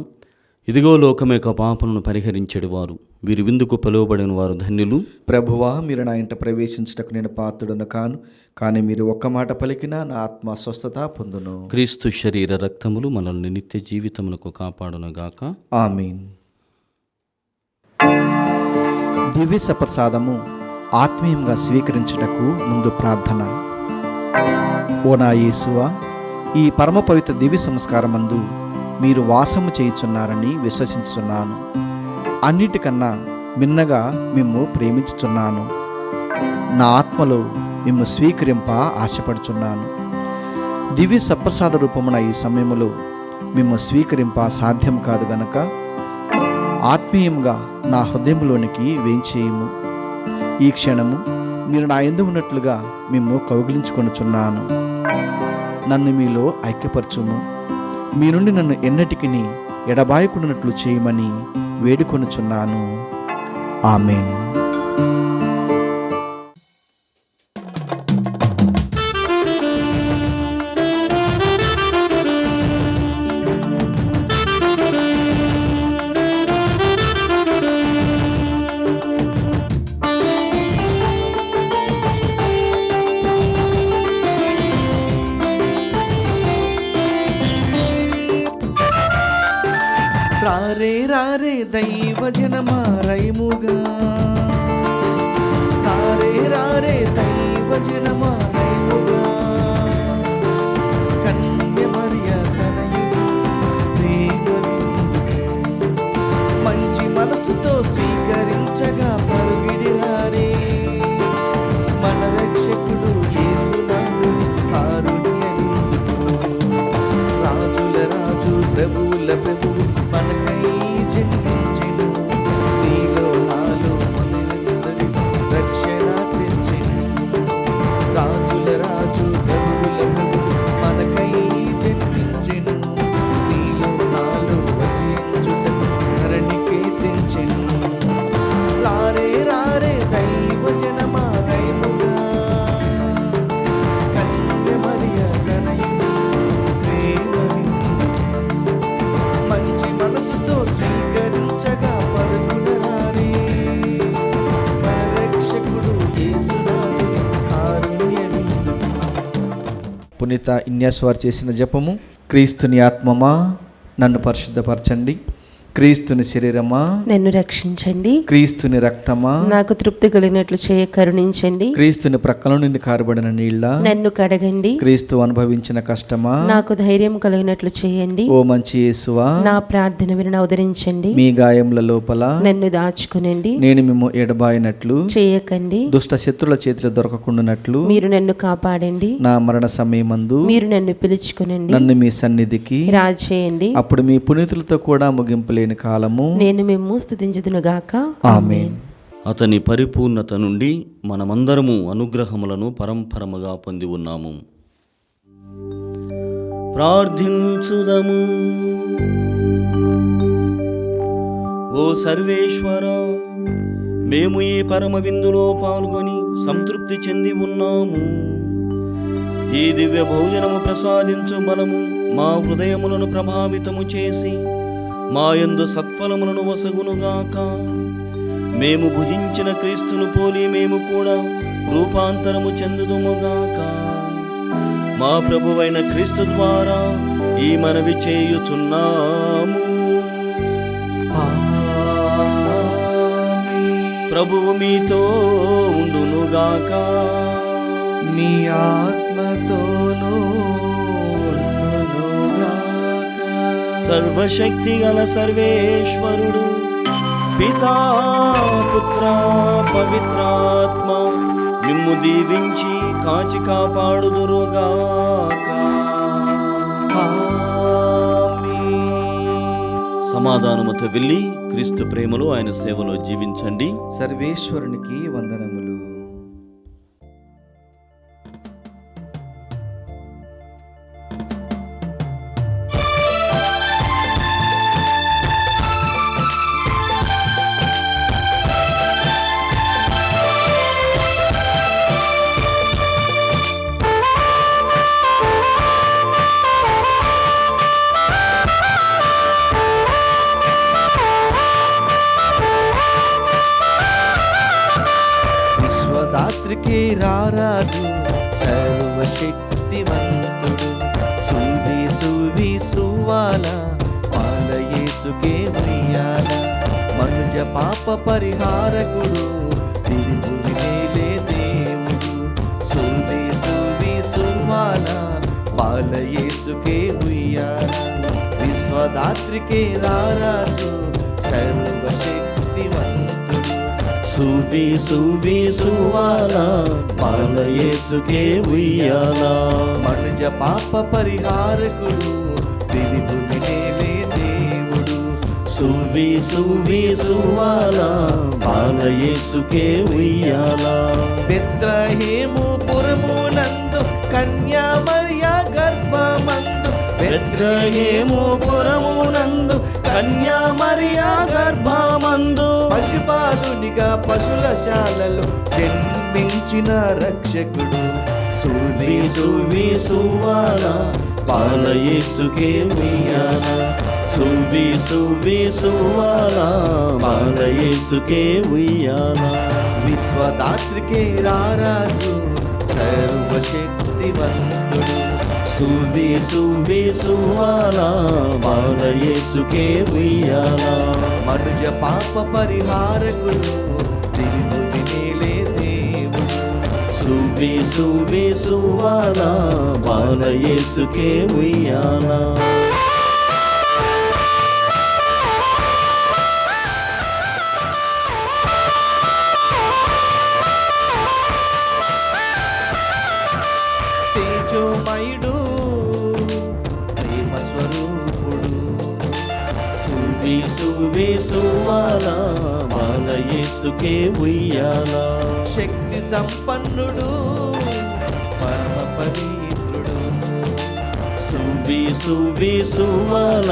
ఇదిగో లోకం యొక్క పాపలను పరిహరించేడు వారు, వీరు విందుకు పిలువబడిన వారు ధన్యులు. ప్రభువా, మీరు నా ఇంట ప్రవేశించుటకు నేను పాత్రుడను కాను, కానీ మీరు ఒక్క మాట పలికినా నా ఆత్మ స్వస్థత పొందును. క్రీస్తు శరీర రక్తములు మనల్ని నిత్య జీవితమునకు కాపాడునుగాక, ఆమేన్. దివ్య సప్రసాదము ఆత్మీయంగా స్వీకరించుటకు ముందు ప్రార్థన. ఓ నా యేసువా, ఈ పరమ పవిత్ర దివ్య సంస్కారమందు మీరు వాసము చేయుచున్నారని విశ్వసించుచున్నాను. అన్నిటికన్నా మిన్నగా మిమ్ము ప్రేమించుచున్నాను. నా ఆత్మలో మిమ్ము స్వీకరింప ఆశపడుచున్నాను. దివ్య సప్రసాద రూపమున ఈ సమయములో మిమ్ము స్వీకరింప సాధ్యం కాదు గనక ఆత్మీయంగా నా హృదయంలోనికి వేంచేయము. ఈ క్షణము మీరు నా యందు ఉన్నట్లుగా మిమ్ము కౌగిలించుకొనుచున్నాను. నన్ను మీలో ఐక్యపరచుము. మీ నుండి నన్ను ఎన్నటికి ఎడబాయకుండానట్లు చేయమని వేడుకొనుచున్నాను. ఆమేన్. రారే రారే దైవ జనమారయముగా, రారే రారే దైవ జనమారయముగా, కన్య మరియ తనయుడు దేవుని మంచి మనసుతో స్వీకరించగా పరుగిడి రారే మన రక్షకుడు యేసునాథుడు కారుణ్యనిందుకు. రాజుల రాజు ప్రభువుల ప్రభువు మనకై జన్మించెను. నీలో నాలో మనందరి రక్షణ తెచ్చెను. రాజుల రాజు ప్రభువుల ప్రభువు మనకై జన్మించెను. నీలో నాలో వసించుటకు ధరణికే తెంచెను. రారే రారే దైవ జనమారయముగా, కన్య మరియ తనయుడు దేవుని మంచి మనసుతో స్వీకరించగా పరుగునరారే మన రక్షకుడు యేసునాథుడు కారుణ్యనిందుకు. పునీత ఇన్యాస్ వారు చేసిన జపము. క్రీస్తుని ఆత్మమా నన్ను పరిశుద్ధపరచండి, క్రీస్తుని శరీరమా నన్ను రక్షించండి, క్రీస్తుని రక్తమా నాకు తృప్తి కలిగినట్లు చేయ కరుణించండి, క్రీస్తుని ప్రక్కల నుండి కారబడిన నీళ్ళ నన్ను కడగండి, క్రీస్తు అనుభవించిన కష్టమా నాకు ధైర్యం కలిగినట్లు చేయండి, ఓ మంచి యేసువా నా ప్రార్థన విని ఉదరించండి, మీ గాయముల లోపల నన్ను దాచుకునండి, నేను మిమ్ము ఎడబాయినట్లు చేయకండి, దుష్ట శత్రుల చేతిలో దొరకకుండానట్లు మీరు నన్ను కాపాడండి, నా మరణ సమయమందు మీరు నన్ను పిలుచుకునండి, నన్ను మీ సన్నిధికి రాజేయండి, అప్పుడు మీ పునీతులతో కూడా ముగింపు లేని కాలము నేను మిమ్ము స్తుతించుదునుగాక. ఆమేన్. అతని పరిపూర్ణత నుండి మనమందరము అనుగ్రహములను పరంపరముగా పొంది ఉన్నాము. ప్రార్థించుదము. ఓ సర్వేశ్వర, మేము ఈ పరమ విందులో పాల్గొని సంతృప్తి చెంది ఉన్నాము. ఈ దివ్య భోజనము ప్రసాదించు బలము మా హృదయములను ప్రభావితము చేసి మా యందు సత్ఫలములను వసగునుగాక. మేము భుజించిన క్రీస్తును పోలి మేము కూడా రూపాంతరము చెందుదుముగాక. మా ప్రభువైన క్రీస్తు ద్వారా ఈ మనవి చేయుచున్నాము. ప్రభువు మీతో ఉండునుగాక. మీ ఆత్మతోనూ ఉండునుగాక. సర్వశక్తి గల సర్వేశ్వరుడు పితా, పుత్ర, పవిత్రాత్మ మిమ్ము దీవించి కాచి కాపాడుదురుగాక. సమాధానముతో వెళ్ళి క్రీస్తు ప్రేమలో ఆయన సేవలో జీవించండి. సర్వేశ్వరునికి వందనములు. రాత్రికి రారాజు సర్వశక్తివంతుడు, సూది సూవి సువాల పాల యేసుకే ఉయ్యాల. మనుజ పాప పరిహారకుడు, తిరుగు మేలే దేవుడు, సూది సూవి సువాల పాల యేసుకే ఉయ్యాల. విశ్వదాత్రికే రారాజు సర్వశక్తివంతుడు, సూవి సూవి సువాల పాల యేసుకే ఉయ్యాల. మనుజ పాప పరిహారకుడు, తిరుగు మేలే దేవుడు, సూవి సూవి సువాల పాల యేసుకే ఉయ్యాల. బెత్లెహేము పురమునందు కన్యా మరియా గర్భమందు, బెత్లెహేము పురమునందు కన్యా మరియా గర్భమందు, పశుపాలునిగా పశులశాలలో జన్మించిన రక్షకుడు, సూవి సూవి సువాల పాల యేసుకే ఉయ్యాల. సూవి సూవి సువాల పాల యేసుకే ఉయ్యాల. విశ్వదాత్రికే రారాజు సర్వశక్తివంతుడు, సూవి సూవి సువాల పాల యేసుకే ఉయ్యాల. మనుజ పాప పరిహారకుడు, తిరుగు మేలే దేవుడు, సూవి సూవి సువాల పాల యేసుకే ఉయ్యాల. తేజోమయుడు ప్రేమ స్వరూపుడు, సూవి సూవి సువాల పాల యేసుకే ఉయ్యాల. శక్తి సంపన్నుడు పరమ పవిత్రుడు, సూవి సూవి సువాల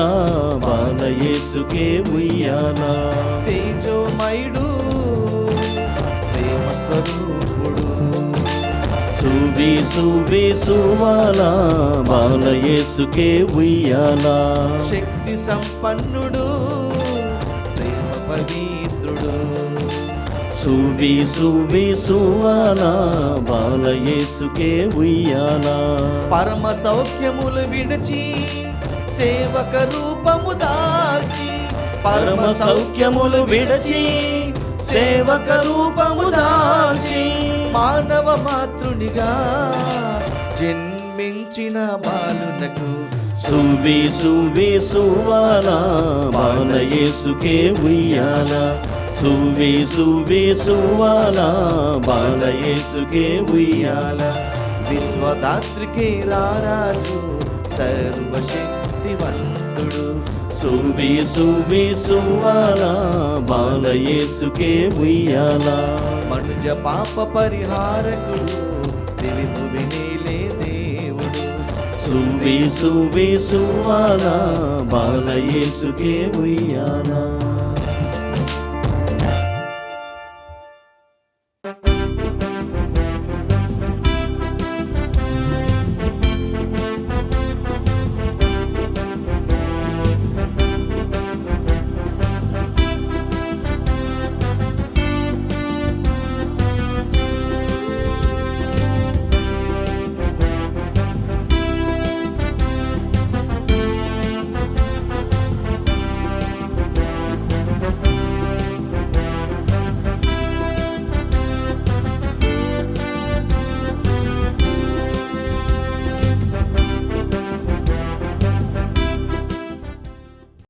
పాల యేసుకే ఉయ్యాల. తేజోమయుడు ప్రేమ స్వరూపుడు, సూవి సూవి సువాల పాల యేసుకే ఉయ్యాల. శక్తి సంపన్నుడు ప్రేమ పవిత్రుడు, సూవి సూవి సువాల పాల యేసుకే ఉయ్యాల. పరమ సౌఖ్యములు విడిచి సేవక రూపము దాల్చి, పరమ సౌఖ్యములు విడచి సేవక రూపము దాల్చి, మానవ మాతృనిగా జన్మించిన బాలునకు, సూవి సూవి సువాల పాల యేసుకే ఉయ్యాల. సూవి సూవి సువాల పాల యేసుకే ఉయ్యాల. విశ్వదాత్రికే రారాజు సర్వశక్తివంతుడు. సువి సువి సువాలా బాలయేసుకే ఉయ్యాలా. మనుజ పాప పరిహారకుడు దివి భువి నీలే దేవుడు. సువి సువి సువాలా బాలయేసుకే ఉయ్యాలా.